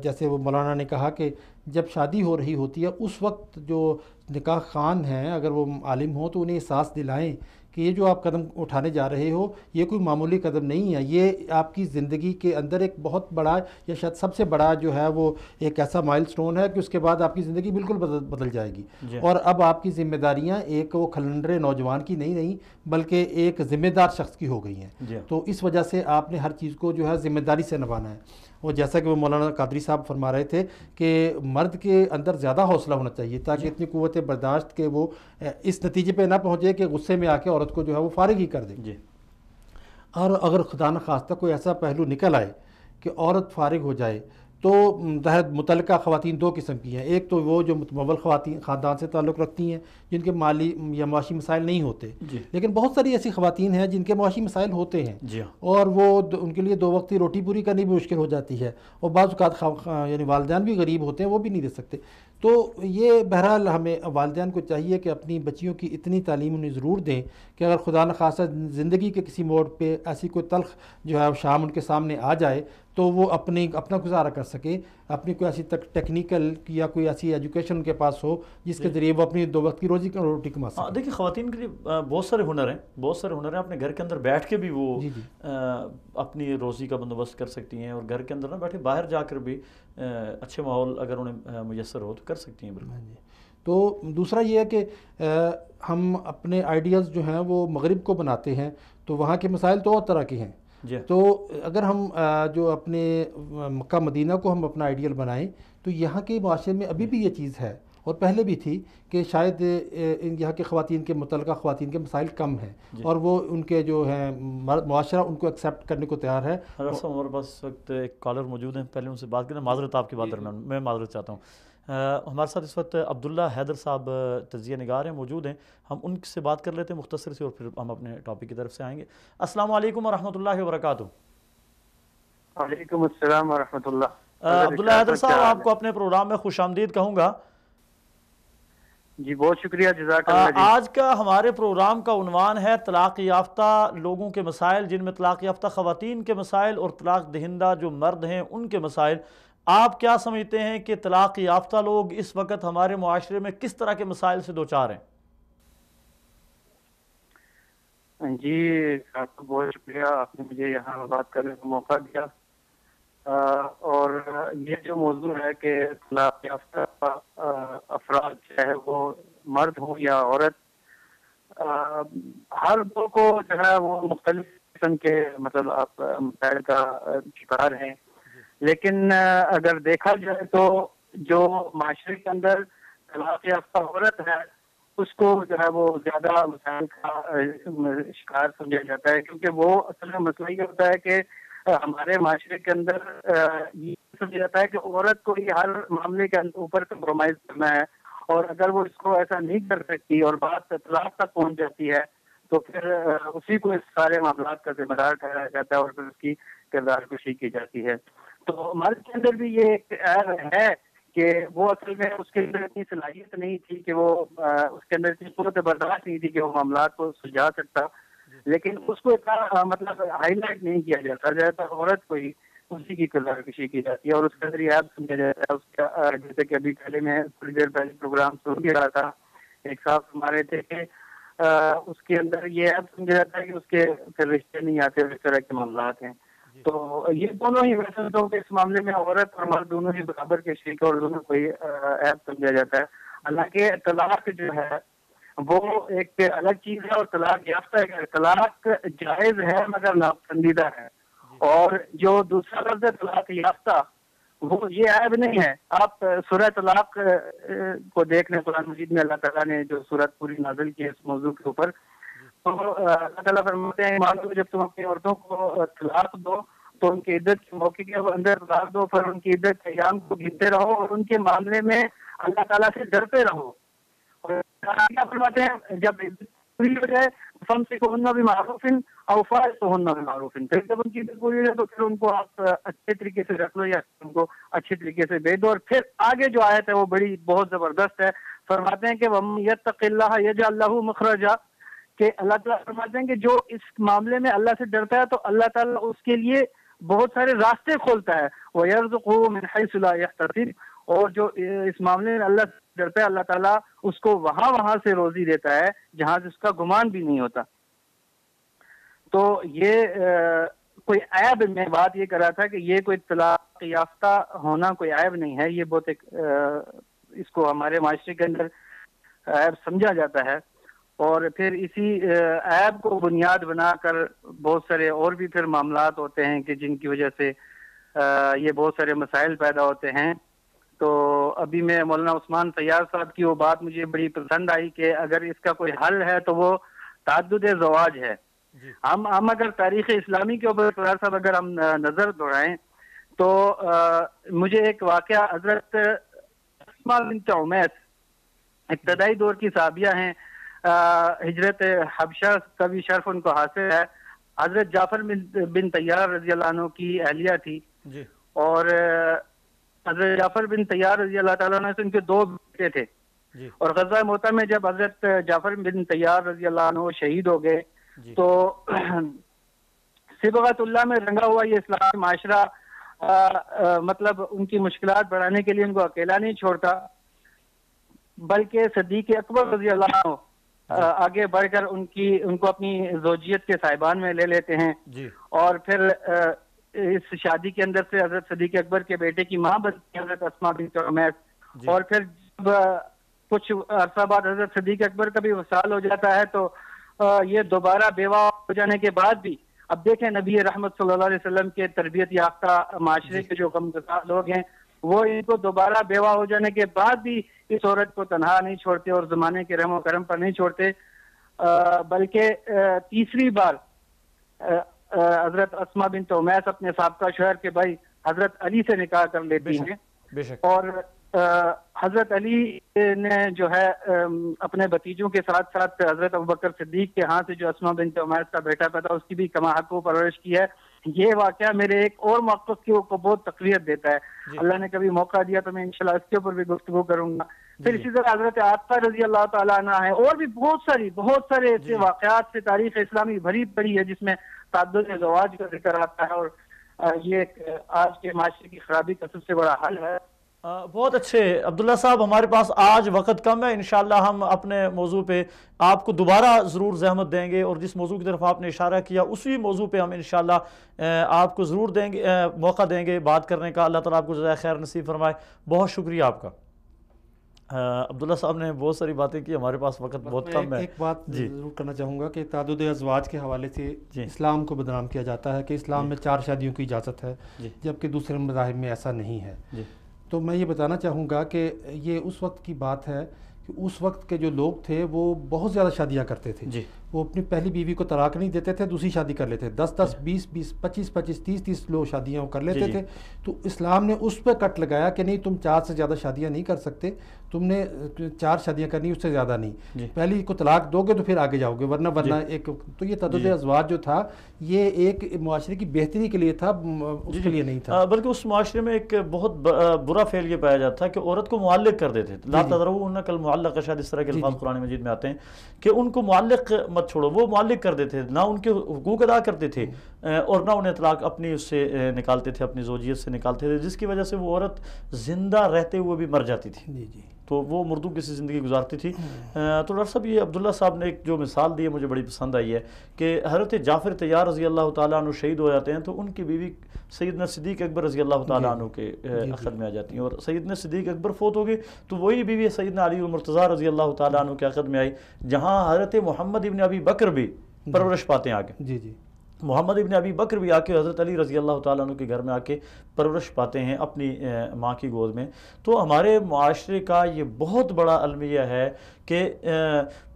Speaker 2: جیسے وہ مولانا نے کہا کہ جب شادی ہو رہی ہوتی ہے اس وقت جو نکاح خوان ہیں اگر وہ عالم ہوں تو انہیں احساس دلائیں کہ یہ جو آپ قدم اٹھانے جا رہے ہو یہ کوئی معمولی قدم نہیں ہے, یہ آپ کی زندگی کے اندر ایک بہت بڑا یا شاید سب سے بڑا جو ہے وہ ایک ایسا مائل سٹون ہے کہ اس کے بعد آپ کی زندگی بالکل بدل جائے گی. اور اب آپ کی ذمہ داریاں ایک وہ کھلنڈرے نوجوان کی نہیں بلکہ ایک ذمہ دار شخص کی ہو گئی ہیں. تو اس وجہ سے آپ نے ہر چیز کو جو ہے ذمہ داری سے نبھانا ہے. اور جیسا کہ وہ مولانا قادری صاحب فرما رہے تھے کہ مرد کے اندر زیادہ حوصلہ ہونا چاہیے تاکہ اتنی قوت برداشت کہ وہ اس نتیجے پہ نہ پہنچے کہ غصے میں آ کے عورت کو جو ہے وہ فارغ ہی کر دے. اور اگر خدا نخواستہ کوئی ایسا پہلو نکل آئے کہ عورت فارغ ہو جائے تو متعلقہ خواتین دو قسم کی ہیں. ایک تو وہ جو متمول خواتین خاندان سے تعلق رکھتی ہیں جن کے مالی یا معاشی مسائل نہیں ہوتے, لیکن بہت ساری ایسی خواتین ہیں جن کے معاشی مسائل ہوتے ہیں اور وہ ان کے لیے 2 وقت کی روٹی پوری کرنی بھی مشکل ہو جاتی ہے, اور بعض اوقات یعنی والدین بھی غریب ہوتے ہیں, وہ بھی نہیں دے سکتے. تو یہ بہرحال ہمیں والدین کو چاہیے کہ اپنی بچیوں کی اتنی تعلیم انہیں ضرور دیں کہ اگر خدا نخواستہ زندگی کے کسی موڑ پہ ایسی کوئی تلخ جو ہے شام ان کے سامنے آ جائے تو وہ اپنا گزارا کر سکیں, اپنی کوئی ایسی ٹیکنیکل یا کوئی ایسی ایجوکیشن ان کے پاس ہو جس کے ذریعے وہ اپنی 2 وقت کی روٹی کما سکیں.
Speaker 1: دیکھیں خواتین کے لیے بہت سارے ہنر ہیں, اپنے گھر کے اندر بیٹھ کے بھی وہ اپنی روزی کا بندوبست کر سکتی ہیں, اور گھر کے اندر نہ بیٹھے باہر جا کر بھی اچھے ماحول اگر انہیں میسر ہو تو کر سکتی ہیں. بالکل.
Speaker 2: تو دوسرا یہ ہے کہ ہم اپنے آئیڈیاز جو ہیں وہ مغرب کو بناتے ہیں تو وہاں کے مسائل تو اور طرح کے ہیں. تو اگر ہم جو اپنے مکہ مدینہ کو ہم اپنا آئیڈیل بنائیں تو یہاں کے معاشرے میں ابھی بھی یہ چیز ہے, اور پہلے بھی تھی, کہ شاید یہاں کے خواتین کے متعلقہ خواتین کے مسائل کم ہیں اور وہ ان کے جو ہیں معاشرہ ان کو ایکسیپٹ کرنے کو تیار ہے.
Speaker 1: ہمارے پاس اس وقت ایک کالر موجود ہیں, پہلے ان سے بات کریں. معذرت آپ کی بات درمیان میں معذرت چاہتا ہوں. ہمارے ساتھ اس وقت عبداللہ حیدر صاحب تجزیہ نگار ہیں, موجود ہیں. ہم ان سے بات کر لیتے ہیں مختصر سے, اور پھر ہم اپنے ٹاپک کی طرف سے آئیں گے. السلام علیکم ورحمۃ اللہ وبرکاتہ.
Speaker 6: وعلیکم السلام ورحمۃ اللہ.
Speaker 1: عبداللہ حیدر صاحب, آپ کو اپنے پروگرام میں خوش آمدید کہوں گا.
Speaker 6: جی بہت شکریہ, جزاک اللہ.
Speaker 1: آج کا ہمارے پروگرام کا عنوان ہے طلاق یافتہ لوگوں کے مسائل, جن میں طلاق یافتہ خواتین کے مسائل اور طلاق دہندہ جو مرد ہیں ان کے مسائل. آپ کیا سمجھتے ہیں کہ طلاق یافتہ لوگ اس وقت ہمارے معاشرے میں کس طرح کے مسائل سے دوچار ہیں؟
Speaker 6: جی آپ کو بہت شکریہ, آپ نے مجھے یہاں بات کرنے کا موقع دیا. اور یہ جو موضوع ہے کہ طلاق یافتہ افراد چاہے وہ مرد ہوں یا عورت, ہر دو کو جو ہے وہ مختلف قسم کے مطلب آپ مسائل کا شکار ہیں. لیکن اگر دیکھا جائے تو جو معاشرے کے اندر طلاق یافتہ عورت ہے اس کو جو ہے وہ زیادہ مسائل کا شکار سمجھا جاتا ہے, کیونکہ وہ اصل میں مسئلہ یہ ہوتا ہے کہ ہمارے معاشرے کے اندر یہ سمجھا جاتا ہے کہ عورت کو ہی ہر معاملے کے اوپر کمپرومائز کرنا ہے, اور اگر وہ اس کو ایسا نہیں کر سکتی اور بات طلاق تک پہنچ جاتی ہے تو پھر اسی کو اس سارے معاملات کا ذمہ دار ٹھہرایا جاتا ہے اور پھر اس کی کردار کشی کی جاتی ہے. تو مرد کے اندر بھی یہ ایک عیب ہے کہ وہ اصل میں اس کے اندر اتنی صلاحیت نہیں تھی کہ وہ اس کے اندر اتنی قوت برداشت نہیں تھی کہ وہ معاملات کو سلجھا سکتا, لیکن اس کو اتنا مطلب ہائی لائٹ نہیں کیا جاتا, زیادہ تر عورت کو ہی اسی کی کردار کشی کی جاتی ہے اور اس کے اندر یہ عیب سمجھا جاتا ہے. اس کا جیسے کہ ابھی پہلے میں تھوڑی دیر پہلے پروگرام سن بھی رہا تھا, ایک صاحب ہمارے تھے کہ اس کے اندر یہ عیب سمجھا جاتا ہے کہ اس کے پھر رشتے نہیں آتے, اس طرح کے معاملات ہیں. تو یہ دونوں ہی ویسے تو اس معاملے میں عورت اور مرد دونوں ہی برابر کے شریک اور دونوں کو عیب سمجھا جاتا ہے. حالانکہ طلاق جو ہے وہ ایک الگ چیز ہے اور طلاق یافتہ ہے. طلاق جائز ہے مگر ناپسندیدہ ہے, اور جو دوسرا لفظ ہے طلاق یافتہ وہ یہ عیب نہیں ہے. آپ سورہ طلاق کو دیکھ لیں, قرآن مجید میں اللہ تعالیٰ نے جو سورت پوری نازل کی ہے اس موضوع کے اوپر, تو اللہ تعالیٰ فرماتے ہیں معلوم جب تم اپنی عورتوں کو طلاق دو تو ان کی عدت کے موقع کے اندر طلاق دو, پھر ان کی عدت ایام کو گنتے رہو اور ان کے معاملے میں اللہ تعالیٰ سے ڈرتے رہو. اور کیا فرماتے ہیں جب عدت پوری ہو جائے فَامْسِكُوهُنَّ بِمَعْرُوفٍ أَوْ فَارِقُوهُنَّ بِمَعْرُوفٍ, پھر جب ان کی عدت پوری ہو جائے تو پھر ان کو آپ اچھے طریقے سے رکھ لو یا ان کو اچھے طریقے سے بھیج دو. اور پھر آگے جو آیت ہے وہ بڑی بہت زبردست ہے, فرماتے ہیں کہ وَمَن يَتَّقِ اللَّهَ يَجْعَل لَّهُ مَخْرَجًا, کہ اللہ تعالیٰ فرماتے ہیں کہ جو اس معاملے میں اللہ سے ڈرتا ہے تو اللہ تعالیٰ اس کے لیے بہت سارے راستے کھولتا ہے. وَيَرْزُقُهُ مِنْ حَيْثُ لَا يَحْتَسِبُ, اور جو اس معاملے میں اللہ سے ڈرتا ہے اللہ تعالیٰ اس کو وہاں سے روزی دیتا ہے جہاں سے اس کا گمان بھی نہیں ہوتا. تو یہ کوئی عیب, میں بات یہ کر رہا تھا کہ یہ کوئی طلاق یافتہ ہونا کوئی عیب نہیں ہے, یہ بہت ایک اس کو ہمارے معاشرے کے اندر عیب سمجھا جاتا ہے. اور پھر اسی عیب کو بنیاد بنا کر بہت سارے اور بھی پھر معاملات ہوتے ہیں کہ جن کی وجہ سے یہ بہت سارے مسائل پیدا ہوتے ہیں. تو ابھی میں مولانا عثمان طیار صاحب کی وہ بات مجھے بڑی پسند آئی کہ اگر اس کا کوئی حل ہے تو وہ تعدد زواج ہے. ہم اگر تاریخ اسلامی کے اوپر طیار صاحب اگر ہم نظر دوڑائیں تو مجھے ایک واقعہ حضرت اسماء بنت عمیس ابتدائی دور کی صحابیہ ہیں، ہجرت حبشہ کا بھی شرف ان کو حاصل ہے. حضرت جعفر بن طیار رضی اللہ عنہ کی اہلیہ تھی
Speaker 1: جی.
Speaker 6: اور حضرت جعفر بن طیار رضی اللہ تعالیٰ عنہ سے ان کے 2 بیٹے تھے
Speaker 1: جی.
Speaker 6: اور غزوہ موتہ میں جب حضرت جعفر بن طیار رضی اللہ عنہ شہید ہو گئے
Speaker 1: جی.
Speaker 6: تو صبغت اللہ میں رنگا ہوا یہ اسلامی معاشرہ مطلب ان کی مشکلات بڑھانے کے لیے ان کو اکیلا نہیں چھوڑتا، بلکہ صدیق اکبر رضی اللہ عنہ آگے بڑھ کر ان کو اپنی زوجیت کے صاحبان میں لے لیتے ہیں
Speaker 1: جی.
Speaker 6: اور پھر اس شادی کے اندر سے حضرت صدیق اکبر کے بیٹے کی ماں بنتی ہے حضرت اسماء بنت عمیس.
Speaker 1: جی.
Speaker 6: اور پھر جب کچھ عرصہ بعد حضرت صدیق اکبر کا بھی وصال ہو جاتا ہے تو یہ دوبارہ بیوہ ہو جانے کے بعد بھی اب دیکھیں نبی رحمت صلی اللہ علیہ وسلم کے تربیت یافتہ معاشرے کے جو غمگسار لوگ ہیں وہ ان کو دوبارہ بیوہ ہو جانے کے بعد بھی اس عورت کو تنہا نہیں چھوڑتے اور زمانے کے رحم و کرم پر نہیں چھوڑتے، بلکہ تیسری بار حضرت اسماء بنت عمیس اپنے سابقہ شوہر کے بھائی حضرت علی سے نکاح کر لیتی ہیں. اور حضرت علی نے جو ہے اپنے بھتیجوں کے ساتھ ساتھ حضرت ابوبکر صدیق کے ہاتھ سے جو اسماء بنت عمیس کا بیٹا پیدا اس کی بھی کما حق و پرورش کی ہے. یہ واقعہ میرے ایک اور موقف کو بہت تقویت دیتا ہے. اللہ نے کبھی موقع دیا تو میں انشاءاللہ اس کے اوپر بھی گفتگو کروں گا. پھر اسی طرح حضرت عاطفہ رضی اللہ تعالیٰ عنہ ہے اور بھی بہت سارے ایسے واقعات سے تاریخ اسلامی بھری پڑی ہے جس میں تعدد زواج کا ذکر آتا ہے، اور یہ آج کے معاشرے کی خرابی کا سب سے بڑا حل ہے.
Speaker 1: بہت اچھے عبداللہ صاحب، ہمارے پاس آج وقت کم ہے، انشاءاللہ ہم اپنے موضوع پہ آپ کو دوبارہ ضرور زحمت دیں گے، اور جس موضوع کی طرف آپ نے اشارہ کیا اسی موضوع پہ ہم انشاءاللہ آپ کو ضرور دیں گے، موقع دیں گے بات کرنے کا. اللہ تعالیٰ آپ کو جزائے خیر نصیب فرمائے. بہت شکریہ آپ کا. عبداللہ صاحب نے بہت ساری باتیں کی، ہمارے پاس وقت بہت کم ہے.
Speaker 2: ایک بات ضرور کرنا چاہوں گا کہ تعدد ازواج کے حوالے سے اسلام کو بدنام کیا جاتا ہے کہ اسلام میں 4 شادیوں کی اجازت ہے، جبکہ دوسرے مذاہب میں ایسا نہیں ہے. تو میں یہ بتانا چاہوں گا کہ یہ اس وقت کی بات ہے کہ اس وقت کے جو لوگ تھے وہ بہت زیادہ شادیاں کرتے تھے. وہ اپنی پہلی بیوی کو طلاق نہیں دیتے تھے، دوسری شادی کر لیتے، 10 20 25 30 لوگ شادیاں کر لیتے تھے. تو اسلام نے اس پہ کٹ لگایا کہ نہیں، تم 4 سے زیادہ شادیاں نہیں کر سکتے، تم نے 4 شادیاں کرنی، اس سے زیادہ نہیں. پہلی کو طلاق دو گے تو پھر آگے جاؤ گے، ورنہ ایک تو یہ تعدد ازواج جو تھا یہ ایک معاشرے کی بہتری کے لیے تھا، اس کے لیے نہیں تھا.
Speaker 1: بلکہ اس معاشرے میں ایک بہت برا فعل یہ پایا جاتا تھا کہ عورت کو معلق کر دیتے تھے. لا تذروہن کالمعلقۃ، شاید اس طرح کے الفاظ قرآن مجید میں آتے ہیں کہ ان کو معلق مت چھوڑو. وہ معلق کر دیتے تھے، نہ ان کے حقوق ادا کرتے تھے اور نہ انہیں طلاق اپنی اس سے نکالتے تھے، اپنی زوجیت سے نکالتے تھے، جس کی وجہ سے وہ عورت زندہ رہتے ہوئے بھی مر جاتی تھی. تو وہ مردوں کی سی زندگی گزارتی تھی. تو ڈاکٹر صاحب یہ عبداللہ صاحب نے ایک جو مثال دی ہے مجھے بڑی پسند آئی ہے کہ حضرت جعفر طیار رضی اللہ تعالیٰ عنہ شہید ہو جاتے ہیں تو ان کی بیوی سیدنا صدیق اکبر رضی اللہ تعالیٰ عنہ کے عقد میں آ جاتی ہیں، اور سیدنا صدیق اکبر فوت ہو گئے تو وہی بیوی سیدنا علی المرتضیٰ رضی اللہ تعالیٰ عنہ کے عقد میں آئی، جہاں حضرت محمد ابن ابی بکر بھی پرورش پاتے ہیں آگے. محمد ابن ابی بکر بھی آ کے حضرت علی رضی اللہ تعالیٰ عنہ کے گھر میں آ کے پرورش پاتے ہیں اپنی ماں کی گود میں. تو ہمارے معاشرے کا یہ بہت بڑا المیہ ہے کہ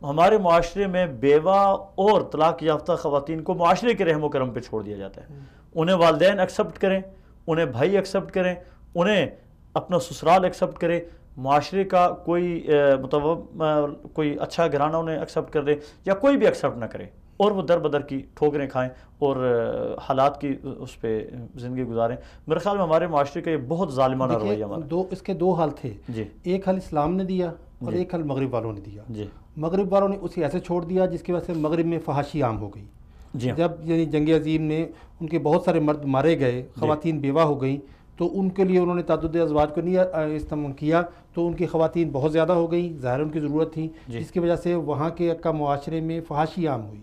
Speaker 1: ہمارے معاشرے میں بیوہ اور طلاق یافتہ خواتین کو معاشرے کے رحم و کرم پہ چھوڑ دیا جاتا ہے. انہیں والدین ایکسیپٹ کریں، انہیں بھائی ایکسیپٹ کریں، انہیں اپنا سسرال ایکسیپٹ کرے، معاشرے کا کوئی اچھا گھرانہ انہیں ایکسیپٹ کر دے یا کوئی بھی ایکسیپٹ نہ کرے، اور وہ در بدر کی ٹھوکریں کھائیں اور حالات کی اس پہ زندگی گزاریں. میرے خیال میں ہمارے معاشرے کا یہ بہت ظالمانہ رویہ ہمارا.
Speaker 2: اس کے 2 حل تھے. ایک حل اسلام نے دیا اور ایک حل مغرب والوں نے دیا. مغرب والوں نے اسے ایسے چھوڑ دیا جس کی وجہ سے مغرب میں فحاشی عام ہو گئی. جب یعنی جنگ عظیم میں ان کے بہت سارے مرد مارے گئے، خواتین بیوہ ہو گئیں، تو ان کے لیے انہوں نے تعدد ازواج کو نہیں استعمال کیا تو ان کی خواتین بہت زیادہ ہو گئیں، ظاہر ان کی ضرورت تھی، جس کی وجہ سے وہاں کے کا معاشرے میں فحاشی عام ہوئی.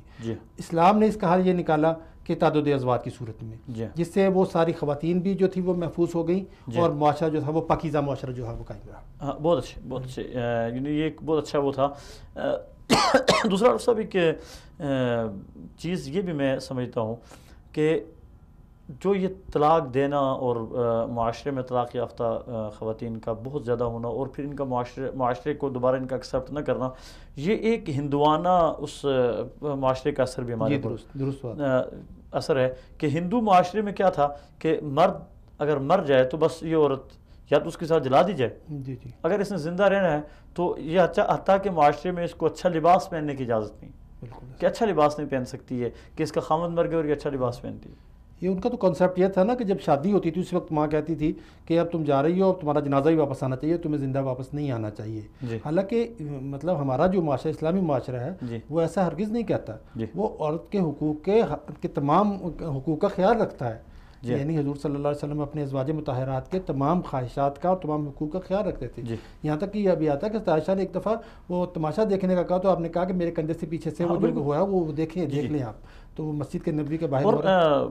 Speaker 2: اسلام نے اس کا حل یہ نکالا کہ تعدد ازواج کی صورت میں، جس سے وہ ساری خواتین بھی جو تھی وہ محفوظ ہو گئیں اور معاشرہ جو تھا وہ پاکیزہ معاشرہ جو ہے وہ قائم رہا.
Speaker 1: بہت اچھے بہت اچھے، یعنی یہ ایک بہت اچھا وہ تھا. دوسرا صاحب ایک چیز یہ بھی میں سمجھتا ہوں کہ جو یہ طلاق دینا اور معاشرے میں طلاق یافتہ خواتین کا بہت زیادہ ہونا اور پھر ان کا معاشرے کو دوبارہ ان کا ایکسیپٹ نہ کرنا، یہ ایک ہندوانہ اس معاشرے کا اثر بھی ہمارے
Speaker 2: درست
Speaker 1: اثر ہے کہ ہندو معاشرے میں کیا تھا کہ مرد اگر مر جائے تو بس یہ عورت یا تو اس کے ساتھ جلا دی جائے،
Speaker 2: جی جی،
Speaker 1: اگر اس نے زندہ رہنا ہے تو یہ حتیٰ کہ معاشرے میں اس کو اچھا لباس پہننے کی اجازت نہیں،
Speaker 2: بالکل
Speaker 1: کہ اچھا لباس نہیں پہن سکتی ہے، کہ اس کا خامد مر گیا اور یہ اچھا لباس پہنتی ہے۔
Speaker 2: یہ ان کا تو کانسیپٹ یہ تھا نا کہ جب شادی ہوتی تھی اس وقت ماں کہتی تھی کہ اب تم جا رہی ہو، اب تمہارا جنازہ ہی واپس آنا چاہیے، تمہیں زندہ واپس نہیں آنا چاہیے۔
Speaker 1: جی
Speaker 2: حالانکہ مطلب ہمارا جو معاشرہ اسلامی معاشرہ ہے
Speaker 1: جی
Speaker 2: وہ ایسا ہرگز نہیں کہتا،
Speaker 1: جی
Speaker 2: وہ عورت کے حقوق کے تمام حقوق کا خیال رکھتا ہے،
Speaker 1: جی
Speaker 2: یعنی حضور صلی اللہ علیہ وسلم اپنے ازواج مطہرات کے تمام خواہشات کا اور تمام حقوق کا خیال رکھتے تھے۔
Speaker 1: جی
Speaker 2: یہاں تک کہ یہ ابھی آتا ہے کہ عائشہ نے ایک دفعہ وہ تماشا دیکھنے کا کہا تو آپ نے کہا کہ میرے کندھے سے پیچھے سے وہ جو ہوا ہے وہ دیکھیں، دیکھ لیں آپ، تو وہ مسجد کے نبوی کے باہر ہو رہا ہے۔
Speaker 1: اور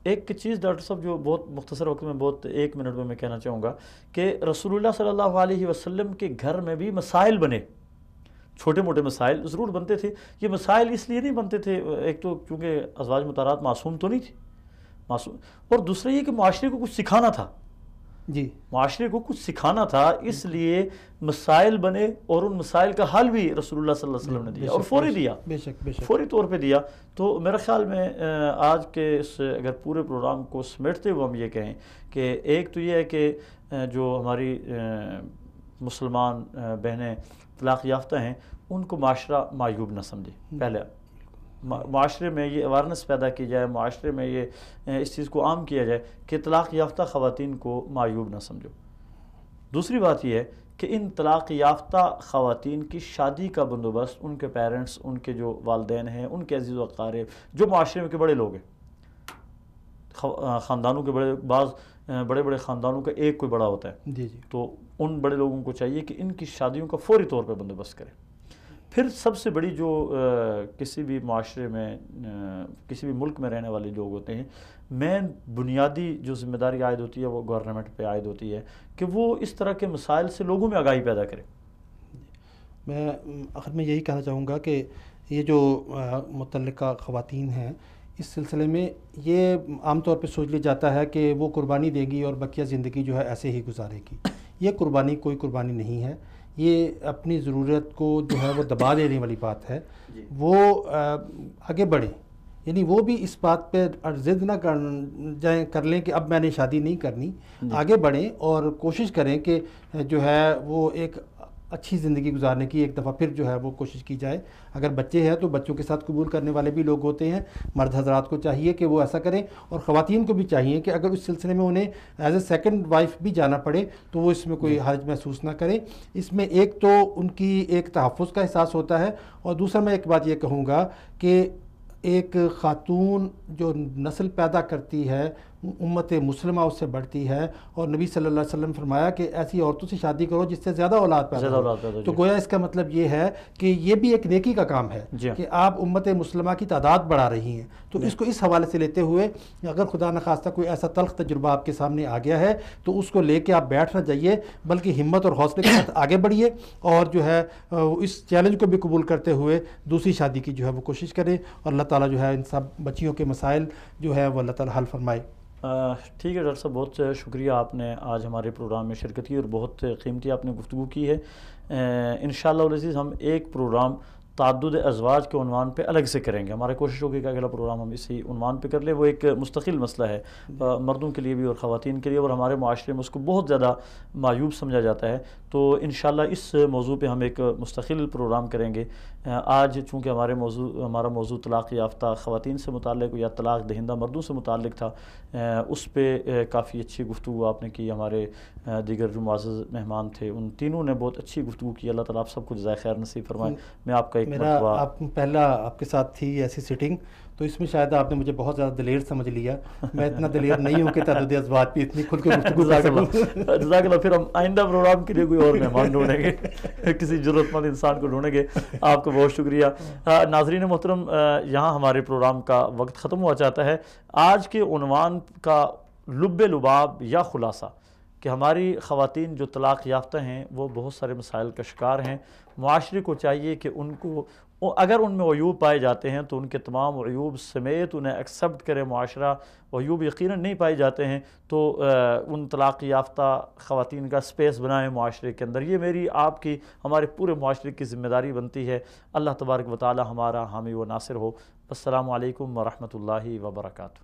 Speaker 1: ایک چیز ڈاکٹر صاحب جو بہت مختصر وقت میں، بہت 1 منٹ میں کہنا چاہوں گا کہ رسول اللہ صلی اللہ علیہ وسلم کے گھر میں بھی مسائل بنے، چھوٹے موٹے مسائل ضرور بنتے تھے۔ یہ مسائل اس لیے نہیں بنتے تھے، ایک تو کیونکہ ازواج مطہرات معصوم تو نہیں تھی، معصوم، اور دوسرا یہ کہ معاشرے کو کچھ سکھانا تھا،
Speaker 2: جی
Speaker 1: معاشرے کو کچھ سکھانا تھا، اس لیے مسائل بنے اور ان مسائل کا حل بھی رسول اللہ صلی اللہ علیہ وسلم نے دیا اور فوری دیا،
Speaker 2: بے شک بے شک،
Speaker 1: فوری طور پہ دیا۔ تو میرے خیال میں آج کے اس اگر پورے پروگرام کو سمیٹتے ہوئے ہم یہ کہیں کہ ایک تو یہ ہے کہ جو ہماری مسلمان بہنیں طلاق یافتہ ہیں ان کو معاشرہ معیوب نہ سمجھے، پہلے معاشرے میں یہ اویرنس پیدا کی جائے، معاشرے میں یہ اس چیز کو عام کیا جائے کہ طلاق یافتہ خواتین کو معیوب نہ سمجھو۔ دوسری بات یہ ہے کہ ان طلاق یافتہ خواتین کی شادی کا بندوبست ان کے پیرنٹس، ان کے جو والدین ہیں، ان کے عزیز و اقارب، جو معاشرے میں کے بڑے لوگ ہیں، خاندانوں کے بعض بڑے بڑے خاندانوں کا ایک کوئی بڑا ہوتا ہے،
Speaker 2: جی جی،
Speaker 1: تو ان بڑے لوگوں کو چاہیے کہ ان کی شادیوں کا فوری طور پہ بندوبست کریں۔ پھر سب سے بڑی جو کسی بھی معاشرے میں، کسی بھی ملک میں رہنے والے لوگ ہوتے ہیں، مین بنیادی جو ذمہ داری عائد ہوتی ہے وہ گورنمنٹ پہ عائد ہوتی ہے کہ وہ اس طرح کے مسائل سے لوگوں میں آگاہی پیدا کرے۔
Speaker 2: میں آخر میں یہی کہنا چاہوں گا کہ یہ جو متعلقہ خواتین ہیں اس سلسلے میں یہ عام طور پہ سوچ لیا جاتا ہے کہ وہ قربانی دے گی اور بقیہ زندگی جو ہے ایسے ہی گزارے گی۔ یہ قربانی کوئی قربانی نہیں ہے، یہ اپنی ضرورت کو جو ہے وہ دبا دینے والی بات ہے۔ وہ آگے بڑھیں، یعنی وہ بھی اس بات پہ ضد نہ کر لیں کہ اب میں نے شادی نہیں کرنی، آگے بڑھیں اور کوشش کریں کہ جو ہے وہ ایک اچھی زندگی گزارنے کی ایک دفعہ پھر جو ہے وہ کوشش کی جائے۔ اگر بچے ہیں تو بچوں کے ساتھ قبول کرنے والے بھی لوگ ہوتے ہیں، مرد حضرات کو چاہیے کہ وہ ایسا کریں، اور خواتین کو بھی چاہیے کہ اگر اس سلسلے میں انہیں ایز اے سیکنڈ وائف بھی جانا پڑے تو وہ اس میں کوئی حرج محسوس نہ کریں۔ اس میں ایک تو ان کی ایک تحفظ کا احساس ہوتا ہے، اور دوسرا میں ایک بات یہ کہوں گا کہ ایک خاتون جو نسل پیدا کرتی ہے امت مسلمہ اس سے بڑھتی ہے، اور نبی صلی اللہ علیہ وسلم فرمایا کہ ایسی عورتوں سے شادی کرو جس سے زیادہ اولاد پیدا ہو۔ تو گویا اس کا مطلب یہ ہے کہ یہ بھی ایک نیکی کا کام ہے کہ آپ امت مسلمہ کی تعداد بڑھا رہی ہیں۔ تو اس کو اس حوالے سے لیتے ہوئے اگر خدا نخواستہ کوئی ایسا تلخ تجربہ آپ کے سامنے آ گیا ہے تو اس کو لے کے آپ بیٹھ نہ جائیے، بلکہ ہمت اور حوصلے کے ساتھ آگے بڑھیے، اور جو ہے اس چیلنج کو بھی قبول کرتے ہوئے دوسری شادی کی جو ہے وہ کوشش کریں، اور اللہ تعالیٰ جو ہے ان سب بچیوں کے مسائل جو ہے وہ اللہ تعالیٰ حل فرمائے۔
Speaker 1: ٹھیک ہے ڈاکٹر صاحب، بہت شکریہ، آپ نے آج ہمارے پروگرام میں شرکت کی اور بہت قیمتی آپ نے گفتگو کی ہے۔ انشاءاللہ العزیز ہم ایک پروگرام تعدد ازواج کے عنوان پہ الگ سے کریں گے، ہماری کوشش ہوگی کہ اگلا پروگرام ہم اسی عنوان پہ کر لیں۔ وہ ایک مستقل مسئلہ ہے مردوں کے لیے بھی اور خواتین کے لیے، اور ہمارے معاشرے میں اس کو بہت زیادہ معیوب سمجھا جاتا ہے، تو انشاءاللہ اس موضوع پہ ہم ایک مستقل پروگرام کریں گے۔ آج چونکہ ہمارا موضوع طلاق یافتہ خواتین سے متعلق یا طلاق دہندہ مردوں سے متعلق تھا، اس پہ کافی اچھی گفتگو آپ نے کی۔ ہمارے دیگر جو معزز مہمان تھے ان تینوں نے بہت اچھی گفتگو کی، اللہ تعالیٰ آپ سب کو جزائے خیر نصیب فرمائے۔ میں آپ کا ایک
Speaker 2: پہلا آپ کے ساتھ تھی ایسی سیٹنگ، تو اس میں شاید آپ نے مجھے بہت زیادہ دلیر سمجھ لیا، میں اتنا دلیر نہیں ہوں کہ تعدد ازواج پہ اتنی کھل کے گفتگو کر سکوں۔
Speaker 1: جزاک اللہ، پھر ہم آئندہ پروگرام کے لیے کوئی اور مہمان ڈھونڈیں گے، کسی ضرورت مند انسان کو ڈھونڈیں گے۔ آپ کو بہت شکریہ۔ ناظرین محترم، یہاں ہمارے پروگرام کا وقت ختم ہوا چاہتا ہے۔ آج کے عنوان کا لب لباب یا خلاصہ کہ ہماری خواتین جو طلاق یافتہ ہیں وہ بہت سارے مسائل کا شکار ہیں، معاشرے کو چاہیے کہ ان کو اگر ان میں عیوب پائے جاتے ہیں تو ان کے تمام عیوب سمیت انہیں ایکسیپٹ کرے معاشرہ، عیوب یقیناً نہیں پائے جاتے ہیں تو ان طلاق یافتہ خواتین کا سپیس بنائیں معاشرے کے اندر۔ یہ میری آپ کی ہمارے پورے معاشرے کی ذمہ داری بنتی ہے۔ اللہ تبارک و تعالی ہمارا حامی و ناصر ہو۔ السلام علیکم ورحمۃ اللہ وبرکاتہ۔